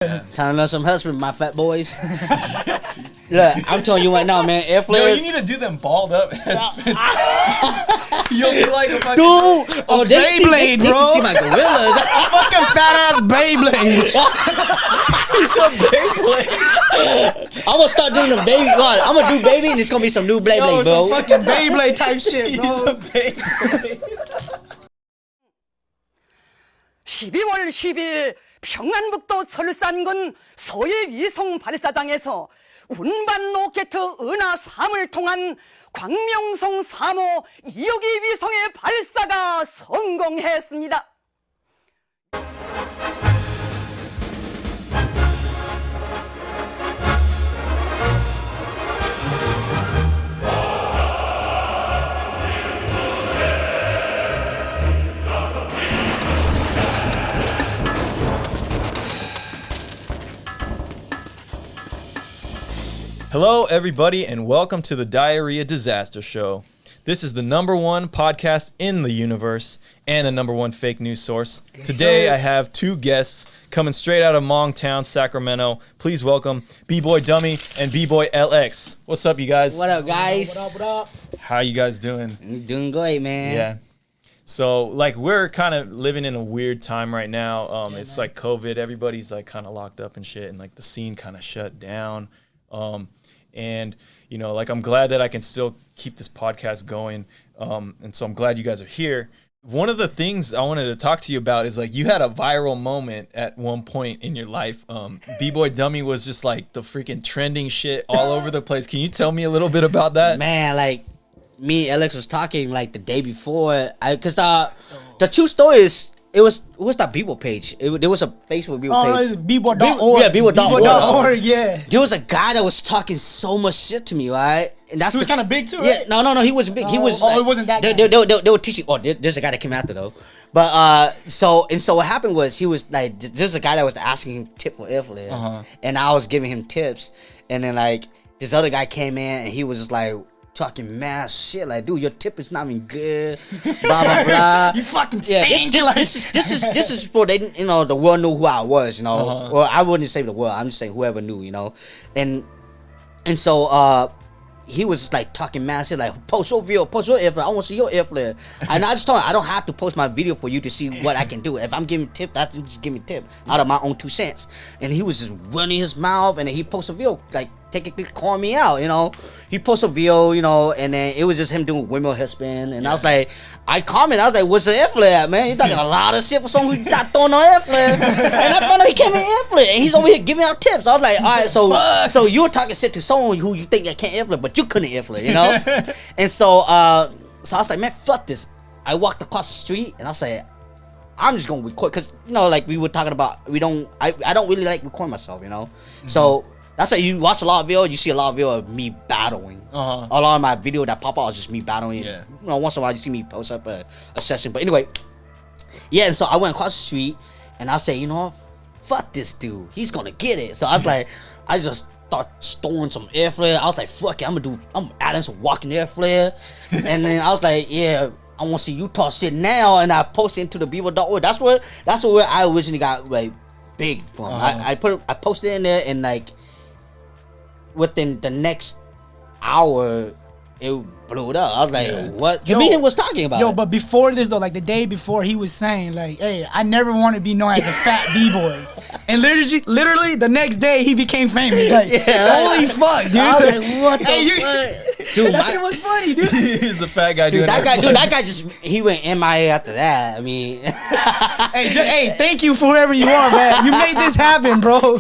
Trying to learn some husband, my fat boys. Look, I'm telling you right now, man. Air flares. Yo, you need to do them balled up headspins. You'll be like a fucking Beyblade, bro. They see my gorillas. Fucking fat ass Beyblade. He's a Beyblade. I'm gonna start doing them baby. God, I'm gonna do baby, and it's gonna be some new Beyblade, bro. Some fucking Beyblade type shit, bro. He's a Beyblade. 12월 10일 평안북도 철산군 서해 위성 발사장에서 운반 로켓 은하 3을 통한 광명성 3호 2호기 위성의 발사가 성공했습니다. Hello, everybody, and welcome to the Diarrhea Disaster Show. This is the #1 podcast in the universe and the #1 fake news source. Today, I have two guests coming straight out of Hmong town, Sacramento. Please welcome Bboy Dummy and Bboy LX. What's up, you guys? What up, guys? What up? How you guys doing? I'm doing great, man. Yeah. So, like, we're kind of living in a weird time right now. It's like COVID. Everybody's, like, kind of locked up and shit, and, like, the scene kind of shut down. And, you know, like, I'm glad that I can still keep this podcast going. And so I'm glad you guys are here. One of the things I wanted to talk to you about is, like, you had a viral moment at one point in your life. Bboy Dummy was just, like, the freaking trending shit all over the place. Can you tell me a little bit about that? Man, like, me and Alex was talking, like, the day before. Because the true story is, what's that Bboy page? There was a Facebook Bboy page. Oh, it's Bboy.org. Yeah, Bboy.org. Yeah. There was a guy that was talking so much shit to me, right? And that's He was kind of big too, Yeah, right? no, he wasn't big. He was. it wasn't that guy. They were teaching. Oh, there's a guy that came after though. But so what happened was he was like, there's a guy that was asking him tip for airflares, and I was giving him tips, and then like this other guy came in and he was just like talking mad shit, like, dude, your tip is not even good, blah blah blah. You fucking stink. This is for they, you know, the world knew who I was, you know. Well, I wouldn't say the world. I'm just saying whoever knew, you know. And so he was like talking mad shit, like, post your video, post your airflare. I want to see your airflare. And I just told him I don't have to post my video for you to see what I can do. If I'm giving tip, that's just give me tip out of my own 2 cents. And he was just running his mouth, and then he posted a video like technically calling me out, you know. He posted a video, you know, and then it was just him doing windmill headspin, and I was like, I like, what's the airflare at, man? You're talking a lot of shit for someone who's not throwing no airflare. And I found out he came in airflare, and he's over here giving out tips. I was like, all right, so you were talking shit to someone who you think that can't airflare, but you couldn't airflare, you know. And so I was like, man, fuck this. I walked across the street, and I said, I'm just gonna record, cause you know, like we were talking about, I don't really like recording myself, you know. So that's why you watch a lot of video, you see a lot of video of me battling. A lot of my video that pop out is just me battling. Yeah. You know, once in a while you see me post up a session. But anyway, yeah, and so I went across the street and I said, you know, fuck this dude. He's gonna get it. So I was like, I just start storing some airflare. I was like, fuck it, I'm adding some walking airflare. And then I was like, yeah, I wanna see you talk shit now, and I posted into the Bboy.org. That's where I originally got like big from. I posted in there, and like within the next hour, it blew it up. I was like, what? Me and him was talking about it. But before this though, like the day before, he was saying like, hey, I never want to be known as a fat B-boy. And literally the next day he became famous. Like, holy fuck, dude. I was like, what the fuck? Dude, that shit was funny, dude. He's a fat guy doing that guy just, he went MIA after that. I mean, hey, thank you for whoever you are, man. You made this happen, bro.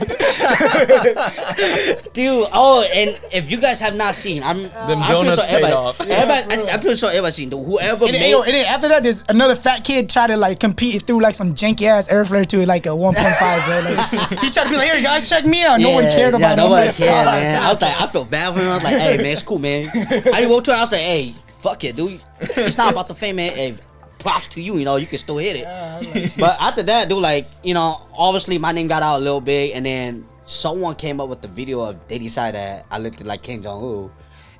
Dude, oh, and if you guys have not seen, I'm donuts paid off. I'm pretty sure everybody's seen whoever and then after that, there's another fat kid try to like compete and threw like some janky ass airflare to like a 1.5, bro. Like, he tried to be like, here guys, check me out. No one cared about him. Nobody cared, man. I was like, I feel bad for him. I was like, hey man, it's cool, man. I wrote to her, I was like, hey, fuck it, dude. It's not about the fame, man. Hey, props to you, you know, you can still hit it. But after that, dude, like, you know, obviously my name got out a little big, and then someone came up with the video of they decided that I looked like Kim Jong-un.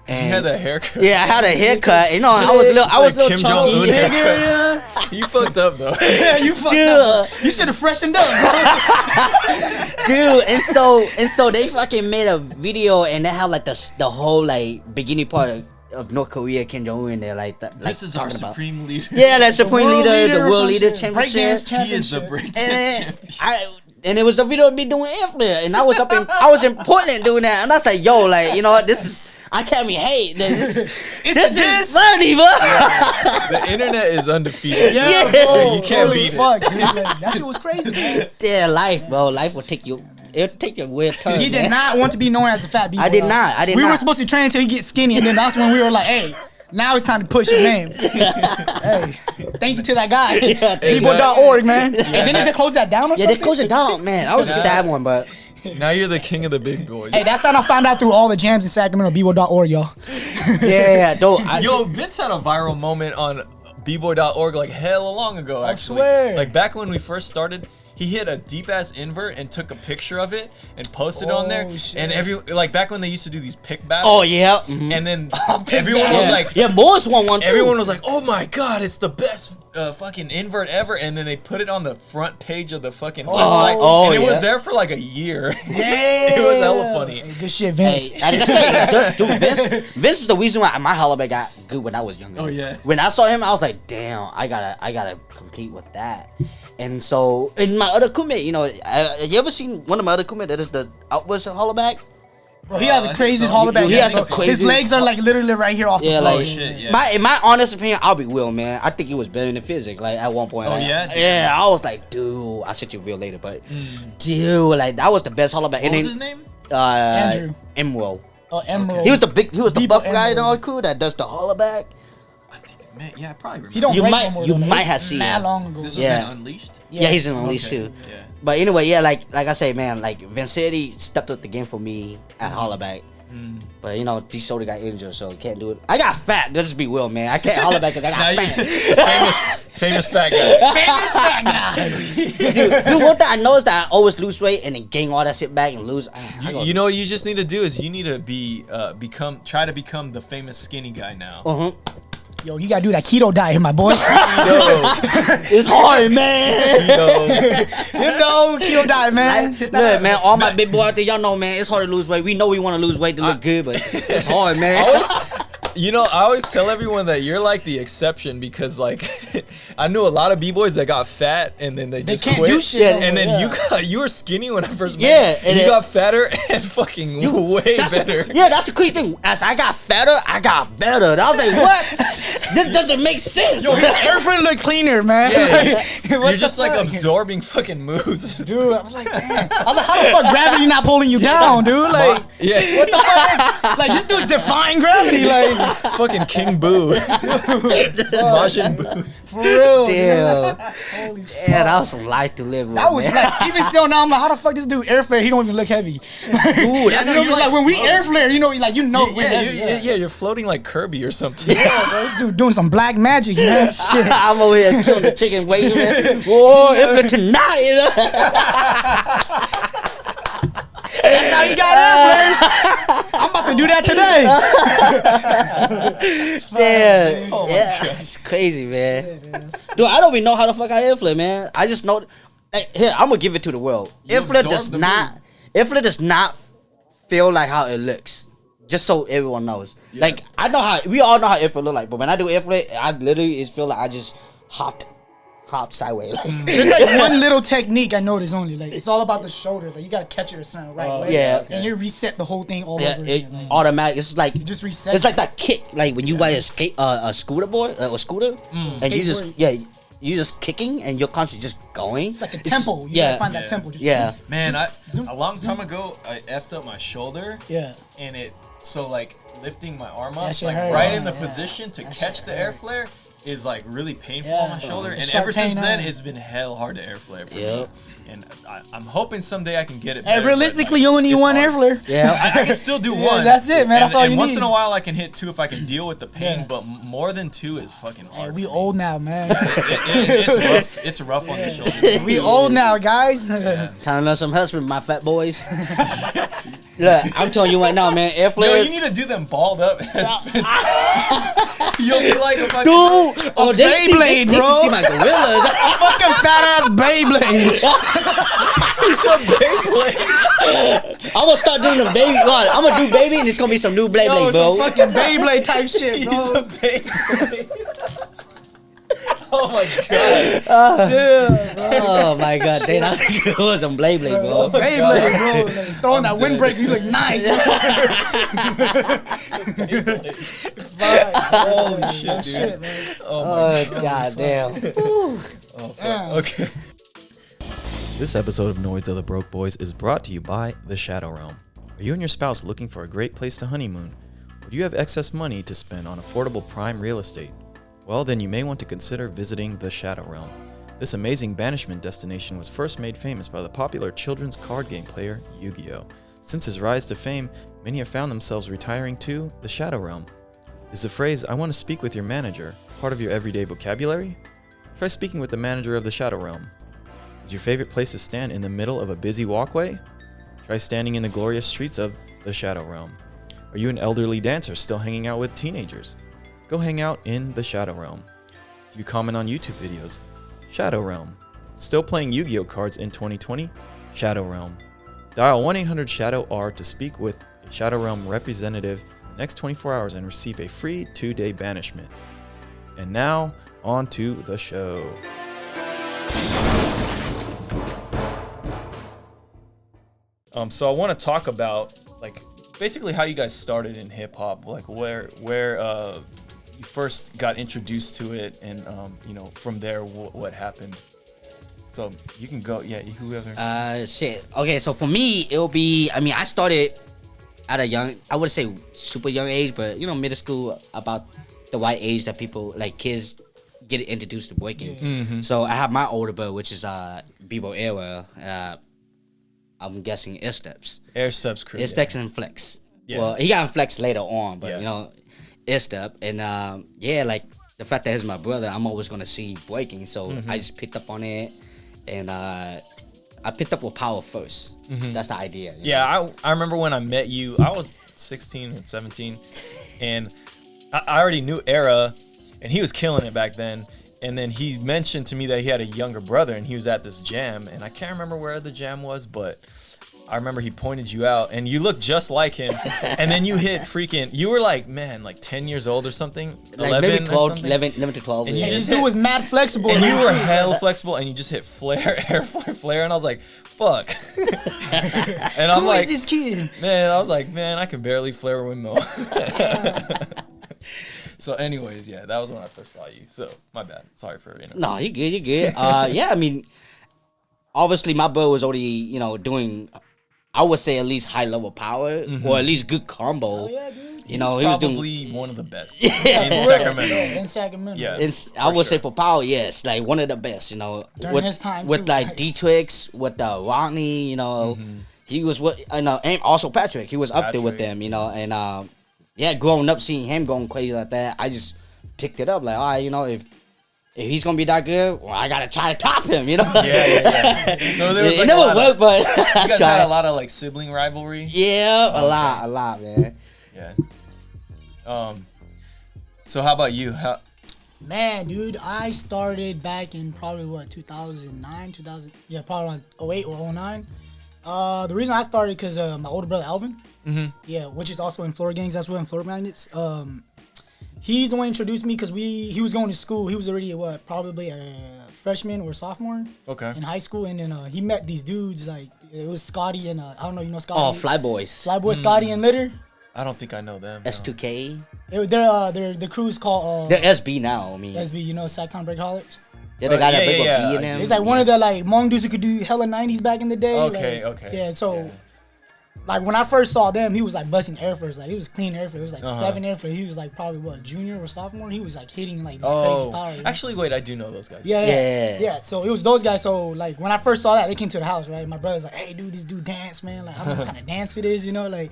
And you had that haircut. Yeah, I had a haircut. You know, I was a little Kim chunky. Jong-un haircut. You fucked up though. Yeah, you fucked up. You should have freshened up, bro. Dude, and so they fucking made a video and they had like the whole like beginning part of North Korea, Kim Jong-un, and they're like this is our supreme leader. Yeah, that supreme leader, the world leader Breakdance championship. He is the breakdance champion. And it was a video of me doing airflare, and I was in Portland doing that, and I was like, yo, like, you know what, this is, I can't be hate. This is funny, bro. The internet is undefeated. Yeah, bro. You can't Holy beat fuck, it. dude. Like, that shit was crazy, man. Yeah, life, bro. Life will take you. It'll take you a weird turn. He did not want to be known as a fat B-boy. I did not. We were supposed to train until he gets skinny, and then that's when we were like, hey, now it's time to push your name. Hey, thank you to that guy. Yeah, Bboy.org, man. And then did they close that down or something? Yeah, they closed it down, man. That was a sad one, but. Now you're the king of the big boys. Hey, that's how I found out through all the jams in Sacramento, Bboy.org, y'all. Yeah, though. Yo, Vince had a viral moment on Bboy.org like hella long ago, actually. swear. Like back when we first started, he hit a deep ass invert and took a picture of it and posted it on there. shit. And like back when they used to do these pick battles. Oh yeah. Mhm. And then everyone was like, yeah, Morris won one too. everyone was like, oh my god, it's the best fucking invert ever. And then they put it on the front page of the fucking website. And it was there for like a year. Yeah. It was hella funny. Hey, good shit, Vince. Hey, I say, dude, Vince is the reason why my hollaback got good when I was younger. Oh, yeah. When I saw him, I was like, damn, I gotta compete with that. And so, in my other crewmate, you know, you ever seen one of my other crewmates that is the outwards hollaback? Bro, he has the craziest so. hollaback. He has bro. the craziest- His legs are like literally right here off the Yeah, floor. like, shit, yeah. in my honest opinion, I'll be real, man. I think he was better than physics. Like at one point. Oh, like, yeah? Yeah, I was like, dude, I'll shit you real later, but dude, like that was the best hollaback. What was his name? Andrew. Emerald. Oh, Emerald. He was the buff guy in Emerald. our crew that does the hollaback. Man, yeah, I probably remember. He don't You break might- no more, you though. might This have is seen mad him. long ago. This was Yeah. in Unleashed? Yeah, he's in Unleashed Okay, too. yeah. But anyway, yeah, like I say, man, like Vincenti stepped up the game for me at hollaback. But you know, D Soda got injured, so he can't do it. I got fat. Let's just be real, man. I can't hollaback because I got Now fat. famous fat guy. Famous fat guy. Dude, one thing I know is that I always lose weight and then gain all that shit back and lose. You know what you just need to do is you need to try to become the famous skinny guy now. Uh-huh. Yo, you gotta do that keto diet, my boy. It's hard, man. You know, keto diet, man. Hit that Look, up. man, all my big boy out there, y'all know, man, it's hard to lose weight. We know we want to lose weight to look good, but it's hard, man. I always tell everyone that you're like the exception because like I knew a lot of b-boys that got fat and then they just can't quit. do shit And no then more, you were skinny when I first met Yeah, you. and And you it- got fatter and fucking way better. That's the crazy thing. As I got fatter, I got better. And I was like, what? This doesn't make sense. Yo, his airframe look cleaner, man. Yeah, Like, You're what just the like fuck? absorbing fucking moves. Dude, I was like, damn. I was like, how the fuck gravity not pulling you down, dude? Like, Yeah. what the fuck? Like, this dude defying gravity, like, Fucking King Boo. Majin Boo. for real. Damn. Holy fuck. Yeah, that was some life to live with, That was man. like, even still now, I'm like, how the fuck this dude airfare? He don't even look heavy. Ooh, that's You how know, you like when we air flare, you know, like we're heavy. You're floating like Kirby or something. Yeah, bro, this dude doing some black magic, man. Shit. I'm over here killing the chicken waiting, man. Whoa, if it tonight, you know? That's how you got air flares. I'm about to do that today. Damn. Oh my Yeah, God. it's crazy, man. Dude, I don't even know how the fuck I airflare, man. I just know. Like, here, I'm gonna give it to the world. You Airflare absorb the Airflare does not feel like how it looks. Just so everyone knows. Yeah. Like I know how we all know how airflare look like, but when I do airflare, I literally feel like I just hopped sideways. Like, There's like one little technique I noticed only. Like it's all about the shoulders. Like you gotta catch it a certain right way. yeah. And you reset the whole thing all yeah, over it again. Like, automatic. It's like you just reset. it's like that kick, like when you ride a scooter boy, a scooter, and you just skateboard. you just kicking and you're constantly just going. it's like a tempo. You yeah, gotta find that tempo. Just yeah. Man, a long time ago, I effed up my shoulder. Yeah. And like lifting my arm up, That shit like hurts. right in the Yeah. position to That catch shit the air hurts. flare is like really painful Yeah. on my shoulder. It's a And sharp ever since pain, then, huh? it's been hell hard to air flare for Yep. me. And I'm hoping someday I can get it. Hey, better, realistically, but, you only need it's one hard. air flare. Yeah. I can still do Yeah, one. that's it, man. That's all and you once need. in a while, I can hit two if I can deal with the pain. Yeah. But more than two is fucking Hey, hard. we for me. old now, man. It's rough. It's rough on the shoulder. We old now, guys. Trying to learn some husband, my fat boys. Look, I'm telling you right now, man. Air Yo, flares. you need to do them balled up headspins. You'll be like a fucking Dude, oh, Beyblade, they bro. should see my gorillas. Fucking fat ass Beyblade. He's a Beyblade. I'm gonna start doing the baby. I'm gonna do baby, and it's gonna be some new Yo, Beyblade, bro. some fucking Beyblade type shit, He's bro. a Beyblade. Oh my god. Yeah, bro. Oh my god, they not the gorillas on Beyblade, bro. Beyblade, bro. Like, throwing that windbreaker, you look nice. Holy shit, dude. Shit, man. Oh my Oh god damn. Damn. Okay. This episode of Noids of the Broke Boys is brought to you by The Shadow Realm. Are you and your spouse looking for a great place to honeymoon? Or do you have excess money to spend on affordable prime real estate? Well, then you may want to consider visiting The Shadow Realm. This amazing banishment destination was first made famous by the popular children's card game player Yu-Gi-Oh! Since his rise to fame, many have found themselves retiring to The Shadow Realm. Is the phrase, "I want to speak with your manager," part of your everyday vocabulary? Try speaking with the manager of The Shadow Realm. Is your favorite place to stand in the middle of a busy walkway? Try standing in the glorious streets of The Shadow Realm. Are you an elderly dancer still hanging out with teenagers? Go hang out in The Shadow Realm. Do you comment on YouTube videos? Shadow Realm. Still playing Yu-Gi-Oh cards in 2020? Shadow Realm. Dial 1-800-SHADOW-R to speak with a Shadow Realm representative in the next 24 hours and receive a free 2-day banishment. And now, on to the show. So I want to talk about like basically how you guys started in hip hop, like where you first got introduced to it, and you know, from there what happened. So you can go, yeah, whoever. Shit. Okay, so for me, it'll be. I mean, I started at a young. I would say super young age, but you know, middle school, about the right age that people like kids get introduced to breaking. Mm-hmm. So I have my older brother, which is Bboy era. I'm guessing Air Steps. Air Steps crew. Air Steps and Flex. Yeah. Well, he got Flex later on, but Yeah. you know, Air Step, and yeah, like the fact that he's my brother, I'm always gonna see breaking, so I just picked up on it, and I picked up with power first. That's the idea. you know? Yeah, I remember when I met you, I was 16 or 17, and I already knew Era, and he was killing it back then. And then he mentioned to me that he had a younger brother, and he was at this jam, and I can't remember where the jam was, but I remember he pointed you out, and you looked just like him. And then you hit freaking, you were like, man, like 10 years old or something, Like 11 maybe 12, or something. 11 to 12. And yeah. you This just dude was mad flexible. And you man. were hell flexible, and you just hit air flare, and I was like, fuck. And I'm Who like, is this kid? man, I was like, man, I can barely flare a windmill. So anyways, yeah, that was when I first saw you. So my bad. Sorry for, you know. No, you good. Yeah, I mean, obviously my brother was already, you know, doing, I would say at least high level power or at least good combo. Oh, yeah, dude. You know, he was probably doing. one of the best Yeah, in for real. Sacramento. In Sacramento. Yeah. I would say for power, yes, like one of the best. You know, During with, his time, with too, like right? D-Trix, with Rodney. You know, he was what I know, and also Patrick. He was up there with Patrick. them. You know, and yeah, growing up seeing him going crazy like that, I just picked it up. Like, all right, you know, if he's gonna be that good, well, I gotta try to top him. You know. Yeah. So there was it like never a lot worked, but you I guys tried. had a lot of like sibling rivalry. Yeah, Oh, a lot, man. Yeah. So how about you? Man, dude, I started back in probably 2009, 2000. Yeah, probably around 08 or 09. The reason I started because my older brother Alvin, yeah, which is also in Floor Gangs. That's where in Floor Magnets. He's the one who introduced me because he was going to school. He was already probably a freshman or sophomore Okay. in high school, and then he met these dudes like it was Scotty and I don't know, you know Scotty. Oh, Fly Boys. Flyboy Scotty and Litter. I don't think I know them. no. S2K. They're the crew's called They're SB now. I mean, SB, you know, Sacktown Breakaholics. they're the guy that yeah, big yeah, with B in yeah. them. It's like one of the like Hmong dudes who could do hella 90s back in the day. Okay, like, okay. Yeah, so Yeah. like when I first saw them, he was like busting air flares. Like it was clean air flare. It was like Uh-huh. 7 air flares. He was like probably junior or sophomore. He was like hitting like this Oh, crazy power. you know? actually, wait, I do know those guys. Yeah. So it was those guys. So like when I first saw that, they came to the house, right? My brother's like, "Hey, dude, this dude dance, man. Like I don't know what kind of dance it is, you know, like."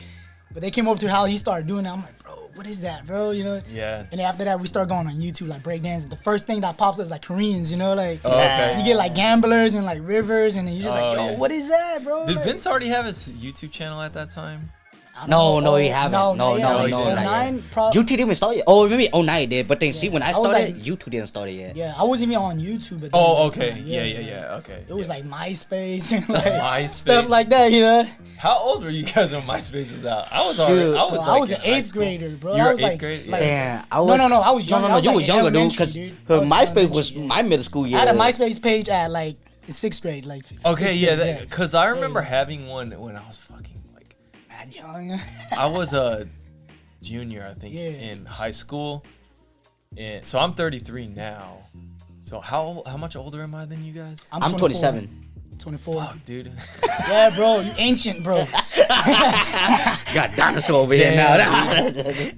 But they came over to the house. He started doing that. I'm like, bro, what is that, bro? You know. Yeah. And then after that, we started going on YouTube, like breakdance. The first thing that pops up is like Koreans, you know, like Oh, okay. you get like gamblers and like rivers, and then you're just Oh, like, yo, yeah. what is that, bro? Did Like, Vince already have his YouTube channel at that time? No, he haven't. No. not yet. Not 09, yet. YouTube didn't start yet. Oh, maybe 09 did. But then see, when I was started, like- YouTube didn't start yet. Yeah, I wasn't even on YouTube at Oh, that okay. time. Yeah. Okay. It was like MySpace and like MySpace. stuff like that, you know. How old were you guys when MySpace was out? I was Dude, I was in an high 8th school. grader, bro. You I were was 8th like, grade? like- Damn, I was. No, I was younger. No, I was you like were in younger, dude. elementary, Because dude. I was MySpace was elementary, my middle school year. I had a MySpace page at like 6th grade, like. Okay, 6th yeah, grade, because I remember having one when I was fucking like, mad young. I was a junior, I think, Yeah. in high school, and so I'm 33 now. So how much older am I than you guys? I'm 27. 24. Fuck, dude. Yeah, bro, you ancient, bro. Got dinosaur over here now.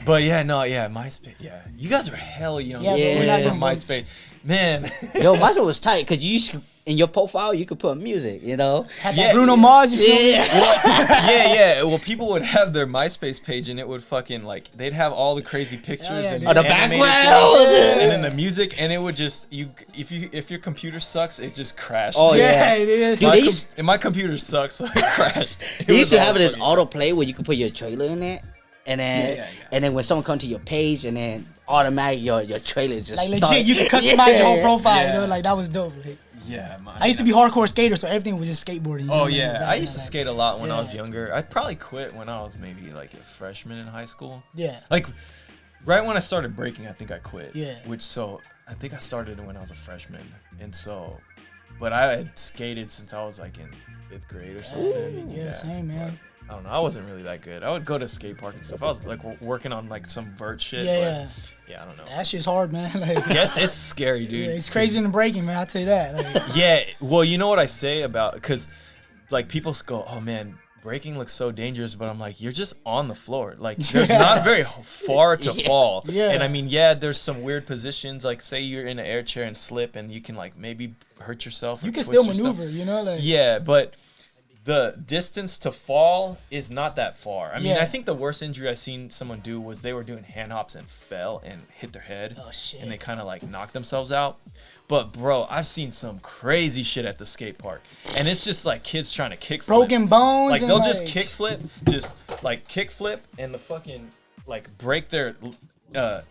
But MySpace. Yeah, you guys are hell young. Yeah, bro, we're when not you're from young, MySpace, man. Yo, MySpace was tight because you used to, in your profile you could put music. You know. Had Yeah. that Bruno Mars, you feel me? Yeah. Well, people would have their MySpace page, and it would fucking like they'd have all the crazy pictures yeah, and dude. Oh, the animated background. things, and then the music, and it would just if your computer sucks, it just crashed. Oh, Yeah, yeah. dude. Dude, they And my computer sucks, so it crashed. They used to have this autoplay where you could put your trailer in it, and then Yeah. and then when someone come to your page, and then automatic your trailer just Like start. legit, you could customize your whole profile, Yeah. you know, like that was dope. Like, Yeah, I used to be hardcore skater, so everything was just skateboarding. you know, Oh like, yeah, that, I used to like- skate a lot when I yeah. was younger. I probably quit when I was maybe like a freshman in high school. Yeah. Like right when I started breaking, I think I quit. Yeah. So I think I started when I was a freshman, and so, but I had skated since I was like in 5th grade or something. Yeah, same, man. but I don't know. I wasn't really that good. I would go to skate park and stuff. I was like working on like some vert shit. Yeah, but, yeah. I don't know. That shit's hard, man. Like, Yeah, it's scary, dude. yeah, it's crazy in the breaking, man. I'll tell you that. Like, Yeah, well, you know what I say about, because like people go, oh man, breaking looks so dangerous, but I'm like, you're just on the floor. Like there's not very far to fall. Yeah. And I mean, yeah, there's some weird positions, like say you're in an air chair and slip and you can like maybe hurt yourself. Or you can twist still yourself. maneuver, you know? Like, Yeah, but the distance to fall is not that far. I mean, Yeah. I think the worst injury I seen someone do was they were doing hand hops and fell and hit their head. Oh, shit. And they kind of like knocked themselves out. But bro, I've seen some crazy shit at the skate park, and it's just like kids trying to kick flip. broken bones. Like and, they'll just kick flip, and the fucking like break their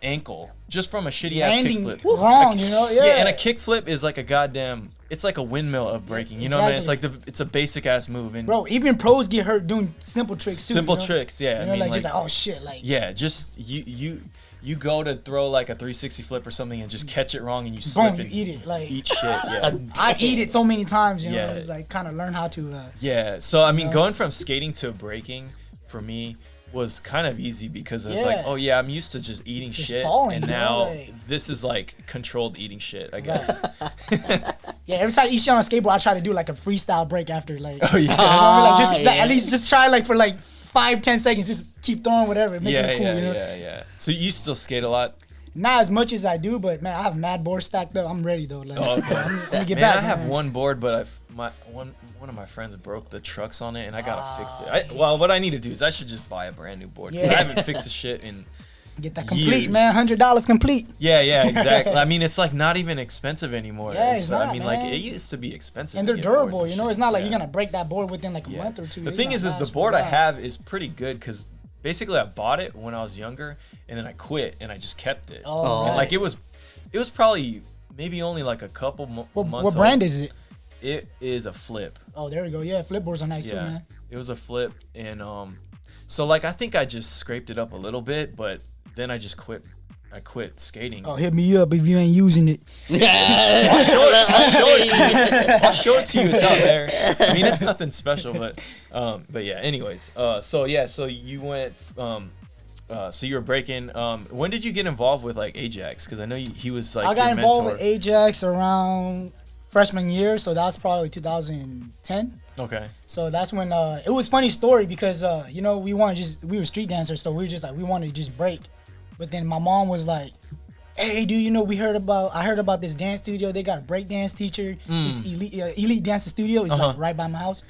ankle just from a shitty ass landing kick flip. wrong, you know? Yeah. And a kick flip is like a goddamn. It's like a windmill of breaking. You know what I mean? It's like it's a basic ass move. And Bro, even pros get hurt doing simple tricks too. simple you know? tricks, yeah. You I know, mean, like just like, oh shit, like. yeah, just you go to throw like a 360 flip or something and just catch it wrong and you slip Boom, you and eat it. Like, eat shit. Yeah. I eat it so many times, you know? Yeah. It's like kind of learn how to. Yeah, so I mean, know? going from skating to breaking for me was kind of easy because it's like, Yeah. oh yeah, I'm used to just eating Just shit, falling, and you know, now like- this is like controlled eating shit, I guess. Yeah, every time I eat shit on a skateboard, I try to do like a freestyle break after, like. Oh yeah, You know what I mean? Like, just yeah. at least just try like for like 5-10 seconds, just keep throwing whatever, make yeah, it cool, yeah, you know? yeah. So you still skate a lot? Not as much as I do, but man, I have mad boards stacked up. I'm ready though. Like, Oh, okay. I'm gonna get Man, back. I have man. one board, but one of my friends broke the trucks on it, and I gotta fix it. Well, what I need to do is I should just buy a brand new board. 'Cause Yeah. I haven't fixed the shit in. Get that complete, years. man. $100 complete. Yeah, exactly. I mean, it's like not even expensive anymore. Yeah, it's I not, mean, like man. it used to be expensive. And to they're get boards durable, and you know. shit. It's not like Yeah. you're gonna break that board within like a Yeah. month or two. The It's thing gonna is the last for board a I while. have is pretty good because basically I bought it when I was younger, and then I quit and I just kept it. Oh, And right. like it was probably maybe only like a couple months. What brand is it? It is a flip. Oh, there we go. Yeah, flip boards are nice too, Yeah, man. it was a flip, and so like I think I just scraped it up a little bit, but then I just quit. I quit skating. Oh, hit me up if you ain't using it. I'll show it to you. I'll show it to you. It's out there. I mean, it's nothing special, but yeah. Anyways, so you went, so you were breaking. When did you get involved with like Ajax? Because I know he was like I got your involved mentor. with Ajax around freshman year, so that's probably 2010. Okay. So that's when it was funny story because you know we were street dancers, so we were just like we wanted to just break, but then my mom was like, "Hey, dude, you know I heard about this dance studio. They got a break dance teacher. This elite dance studio is like right by my house."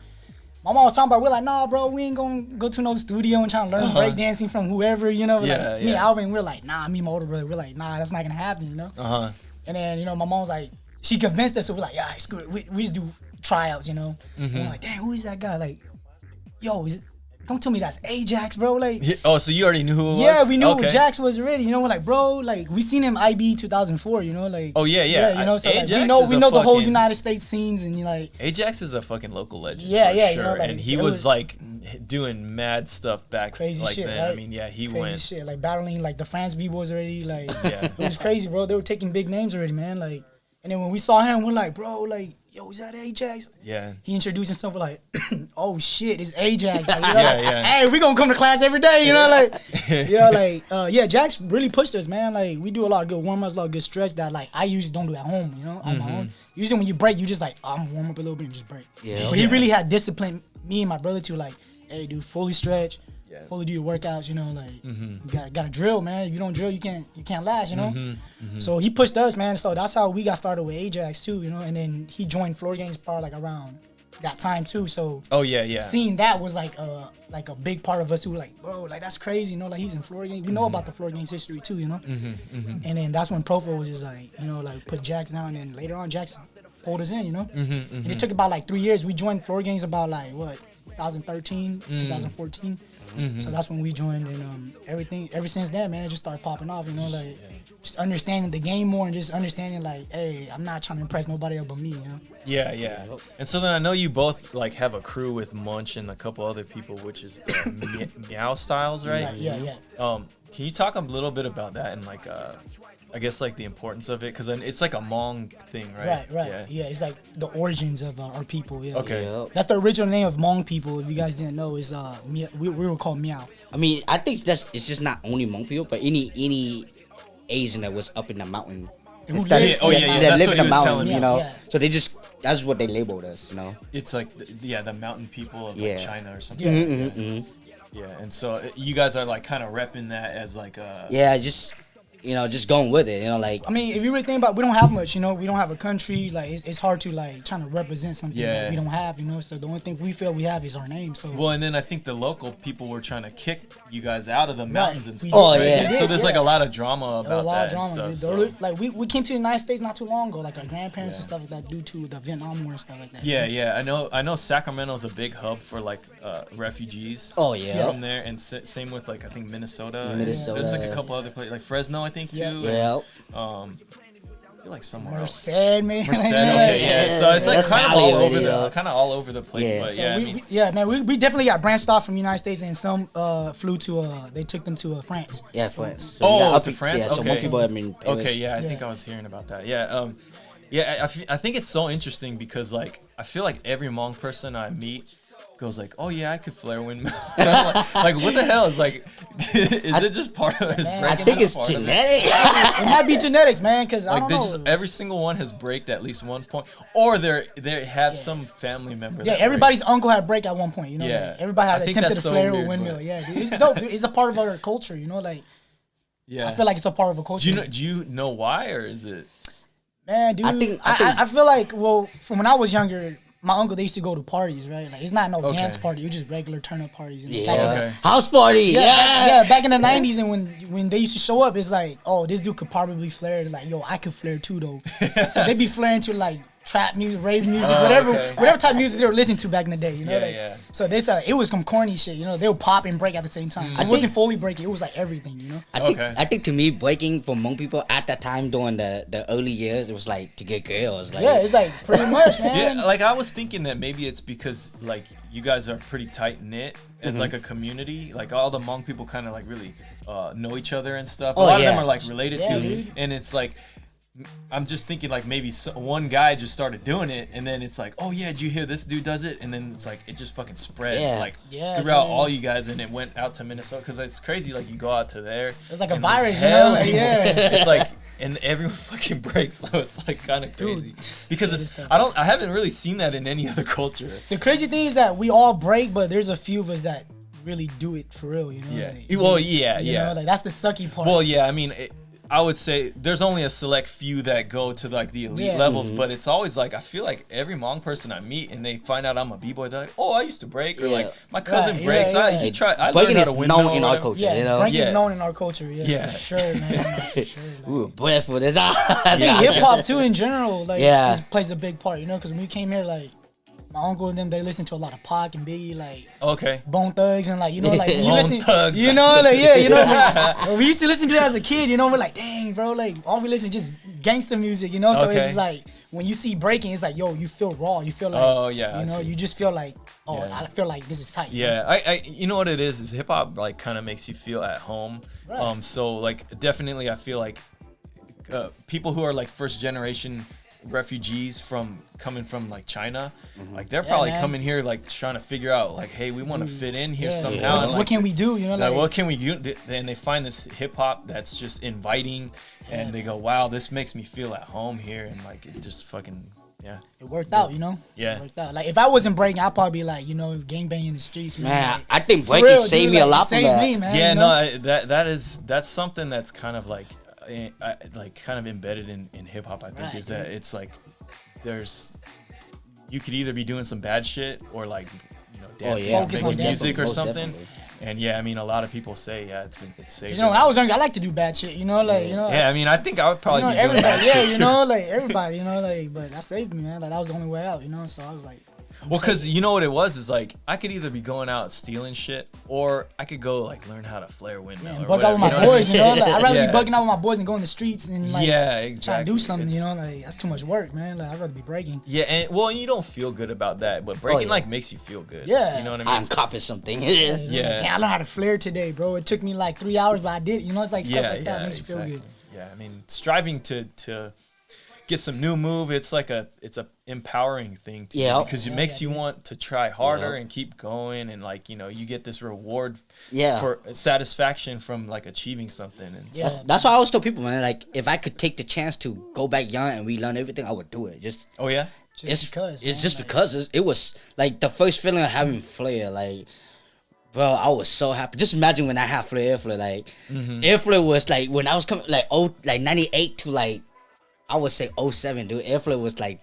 My mom was talking about, we're like, nah, bro, we ain't gonna go to no studio and try to learn break dancing from whoever, you know. Yeah, like, me and Alvin, we're like, nah, me and my older brother, we're like, nah, that's not gonna happen, you know. And then, you know, my mom was like, she convinced us, so we're like, yeah, screw it. We just do tryouts, you know. And we're like, damn, who is that guy? Like, yo, don't tell me that's Ajax, bro. Like, Oh, so you already knew who it was? yeah, we knew Okay. Jax was already. You know, we're like, bro, like we seen him IB 2004. You know, like. Oh yeah. You know, so like, Ajax we is know a the whole fucking- United States scenes, and you like. Ajax is a fucking local legend. Yeah, for yeah, sure. you know, like, and he it was was- like doing mad stuff back Crazy like shit, then. right? I mean, yeah, he Crazy went. shit, like battling like the France B-boys already, like Yeah. it was crazy, bro. They were taking big names already, man. Like, and then when we saw him, we're like, bro, like, yo, is that Ajax? Yeah. He introduced himself, we're like, oh shit, it's Ajax. Like, you know, Yeah, like, yeah. hey, we gonna come to class every day, you know, like, yeah, Jax really pushed us, man. Like, we do a lot of good warm ups, a lot of good stretch that like I usually don't do at home, you know, on my own. Usually when you break, you just like, I'm gonna warm up a little bit and just break. Yeah. But he really had disciplined me and my brother to like, hey, dude, fully stretch. Yeah. Fully do your workouts, you know, like you gotta drill, man. If you don't drill, you can't last, you know. So he pushed us, man. So that's how we got started with Ajax too, you know. And then he joined Floor Gangs probably like around that time too. So Oh yeah. seeing that was like a big part of us who were like, bro, like that's crazy, you know. Like he's in Floor Gangs. We know about the Floor Gangs history too, you know. And then that's when Profo was just like, you know, like put Jax down, and later on Jax pulled us in, you know. And it took about like 3 years. We joined Floor Gangs about like what 2013, 2014. So that's when we joined, and everything ever since then, man, it just started popping off, you know, like just understanding the game more and just understanding like, hey, I'm not trying to impress nobody else but me, you know. Yeah. And so then I know you both like have a crew with Munch and a couple other people, which is Meow Styles, right? Yeah. Can you talk a little bit about that and like I guess like the importance of it, because it's like a Hmong thing, right? Right. Yeah, it's like the origins of our people. Yeah. Okay. Yeah. That's the original name of Hmong people. If you guys didn't know, is we were called Meow. I mean, I think it's just not only Hmong people, but any Asian that was up in the mountain. Who and stuff. lived- Oh, yeah, That that's live what in he the was mountain, telling me. you know. Yeah. So that's what they labeled us, you know. It's like the mountain people of Yeah. like China or something. Yeah. Yeah, and so you guys are like kind of repping that as like a Yeah, just just going with it, you know, like I mean, if you really think about it, we don't have much, you know. We don't have a country. Like, it's hard to, like, trying to represent something that we don't have, you know. So the only thing we feel we have is our name, so. Well, and then I think the local people were trying to kick you guys out of the mountains and stuff. Oh, right? yeah. And so there's like a lot of drama There was about a lot that of drama, and dude. stuff. The So. early- like, we came to the United States not too long ago, like, our grandparents and stuff like that, due to the Vietnam War and stuff like that. Yeah. I know Sacramento's a big hub for like refugees. Oh, yeah. From there, and same with like I think Minnesota. Minnesota. There's like a couple other places, like Fresno, I think too. Yeah. yeah. I feel like somewhere else. Merced, man. Merced, okay, yeah. So it's like That's kind of Cali all already, over though. all over the place. Yeah. But So yeah, we definitely got branched off from the United States, and some flew to they took them to France. Yeah, it's France. So Oh, we got to up- France? Yeah, so Okay. most people, I mean, okay, yeah, I Yeah. think I was hearing about that. Yeah, I think it's so interesting because like I feel like every Hmong person I meet goes like, oh yeah, I could flare windmill. like what the hell is like? Is it just part of it? I think it's genetic. It might be genetics, man, because I Like don't they know. just every single one has braked at least one point, or they have some family member. Yeah, that everybody's brakes. uncle had break at one point, you know. Yeah. Like, everybody I had think attempted that's to so flare weird, a windmill. but- Yeah, dude, it's dope. Dude. It's a part of our culture, you know. Like Yeah, I feel like it's a part of a culture. Do you know why, or is it? Man, dude, I think- I feel like, well, from when I was younger, my uncle, they used to go to parties, right? Like, it's not no Okay. dance party. It was just regular turn-up parties. And Yeah. Okay. House party. Yeah. back in the 90s, and when they used to show up, it's like, oh, this dude could probably flare. Like, yo, I could flare too, though. So they be flaring to, like, trap music, rave music, whatever type of music they were listening to back in the day, you know? Yeah, like, yeah. So they said it was some corny shit, you know? They would pop and break at the same time. It wasn't fully breaking. It was, like, everything, you know? I think to me, breaking for Hmong people at that time during the early years, it was like to get girls. Like, Yeah, it's, like, pretty much, man. Yeah, like I was thinking that maybe it's because like you guys are pretty tight knit as like a community. Like all the Hmong people kind of like really know each other and stuff. A Oh, lot of them yeah. are like related Yeah, to, dude. and it's like I'm just thinking like maybe one guy just started doing it, and then it's like, oh yeah, did you hear this dude does it? And then it's like it just fucking spread Yeah. like Yeah, throughout man. all you guys, and it went out to Minnesota because it's crazy. Like you go out to there, It's like a and there's virus, you hella know? Like, people. yeah. It's like. And everyone fucking breaks, so it's like kind of crazy. Because it it's, is tough. I haven't really seen that in any other culture. The crazy thing is that we all break, but there's a few of us that really do it for real, you know? Yeah. Like, Well, yeah, you yeah. know, like, that's the sucky part. Well, yeah. I mean, I would say there's only a select few that go to like the elite Yeah. levels, but it's always like I feel like every Hmong person I meet and they find out I'm a b-boy, they're like, "Oh, I used to break," or Yeah. like my cousin Right, breaks. yeah, I yeah. Breaking learned how is to windmill. known in or our whatever. culture, yeah, you know. break Yeah. is known in our culture, yeah. For sure, man. For sure. Like, Ooh, breath for this. I think hip hop too in general, like, Yeah. this plays a big part, you know, because when we came here, like, my uncle and them, they listen to a lot of Pac and Biggie, like Okay. Bone Thugs, and like you know, like you Bone listen, Thugs, you know, like yeah, you know, like, we used to listen to that as a kid. You know, we're like, dang, bro, like all we listen just gangster music. You know, so it's Okay. just like when you see Breakin', it's like, yo, you feel raw, you feel like, Oh, yeah, I you know, see. you just feel like, oh, Yeah. I feel like this is tight. Yeah, I you know what it is hip hop like kind of makes you feel at home. Right. So like definitely I feel like people who are like first generation refugees coming from like China, like they're probably man. coming here like trying to figure out like, hey, we want to fit in here Yeah. somehow. What, and, what like, can we do? You know, like, what can we do? And they find this hip hop that's just inviting, and they go, wow, this makes me feel at home here, and like it just fucking it worked out, you know? Yeah. It worked out. Like if I wasn't Breakin', I'd probably be like, you know, gangbang in the streets, man. Man, Like, I think for Breakin' real, saved dude, me a like, lot it from saved that. me, man. Yeah, you know? no, that's something that's kind of like kind of embedded in hip hop. I think Right, is that it's like you could either be doing some bad shit or like dancing, yeah. Focus making on music or most something. definitely. And yeah, I mean, a lot of people say it's safe. You know, when I was younger, I like to do bad shit, you know, like, you know. Yeah, I mean, I think I would probably You know, be doing that everybody, yeah, shit you too. know, like everybody, you know, like, but that saved me, man. Like that was the only way out, you know. So I was like, Well, because you know what it was is like I could either be going out stealing shit or I could go like learn how to flare windmill man, or bug out with whatever, my you know what I boys, mean? you know. Like I'd rather Yeah. be bugging out with my boys and go in the streets and like Yeah, trying exactly. to do something, you It's- know. Like that's too much work, man. Like I'd rather be breaking. Yeah, and well, you don't feel good about that, but breaking yeah. like makes you feel good. Yeah. You know what I mean? I'm copping something. Yeah. Yeah. I learned how to flare today, bro. It took me like 3 hours, but I did. You know, it's like stuff Yeah, like that yeah, makes you feel exactly. good. Yeah, I mean, striving to get some new move, it's a empowering thing to Yeah. do because it makes you want to try harder Yeah. and keep going, and like you get this reward Yeah. for satisfaction from like achieving something. And Yeah. That's why I always tell people, man. Like, if I could take the chance to go back young and relearn everything, I would do it. Oh yeah, Just because. it's man, just like, because it was like the first feeling of having flair. Like, bro, I was so happy. Just imagine when I had flair. Like, airflare was like when I was coming like 98 to like I would say 07, dude. Airflare was like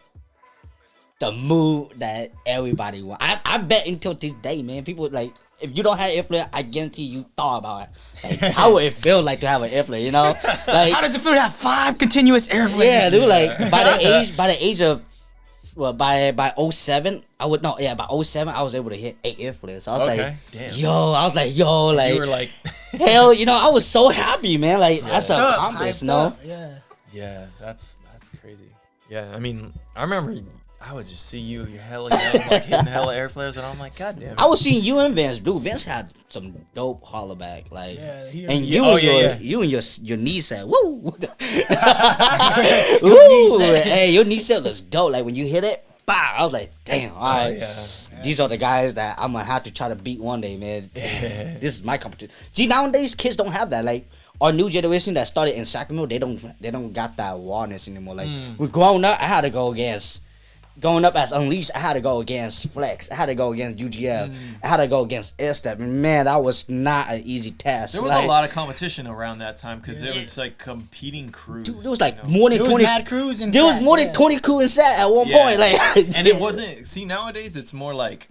the move that everybody want. I bet until this day, man. People like if you don't have airflare, I guarantee you thought about it. Like, how would it feel like to have an airflare? You know, like How does it feel to have 5 continuous airflares? yeah, dude. Like by the age of well, by 07, by 07, I was able to hit 8 airflares. So I was Okay, like, damn. like, you were like, hell, I was so happy, man. Like that's an accomplishment, you know. Yeah. yeah, that's crazy. Yeah, I mean, I remember I would just see you're hella young, like hitting hella air flares, and I'm like, God damn it. I was seeing you and Vince, dude. Vince had some dope holler back, like, Yeah, and Yeah, you and your knee set, woo, woo, hey, your knee set looks dope. Like when you hit it, bah, I was like, damn, all right. yeah. These are the guys that I'm gonna have to try to beat one day, man. This is my competition. See, nowadays kids don't have that. Like our new generation that started in Sacramento, they don't got that awareness anymore. Like when growing up, I had to go against. Going up as Unleashed, I had to go against Flex. I had to go against UGF. I had to go against Airstep. And man, that was not an easy task. There was like, a lot of competition around that time because there was like competing crews. Dude, there was like you know? more than There was 20. mad crews and There was Sac, more than yeah. 20 crew in set at one Yeah. point. Like, And it wasn't. See, nowadays it's more like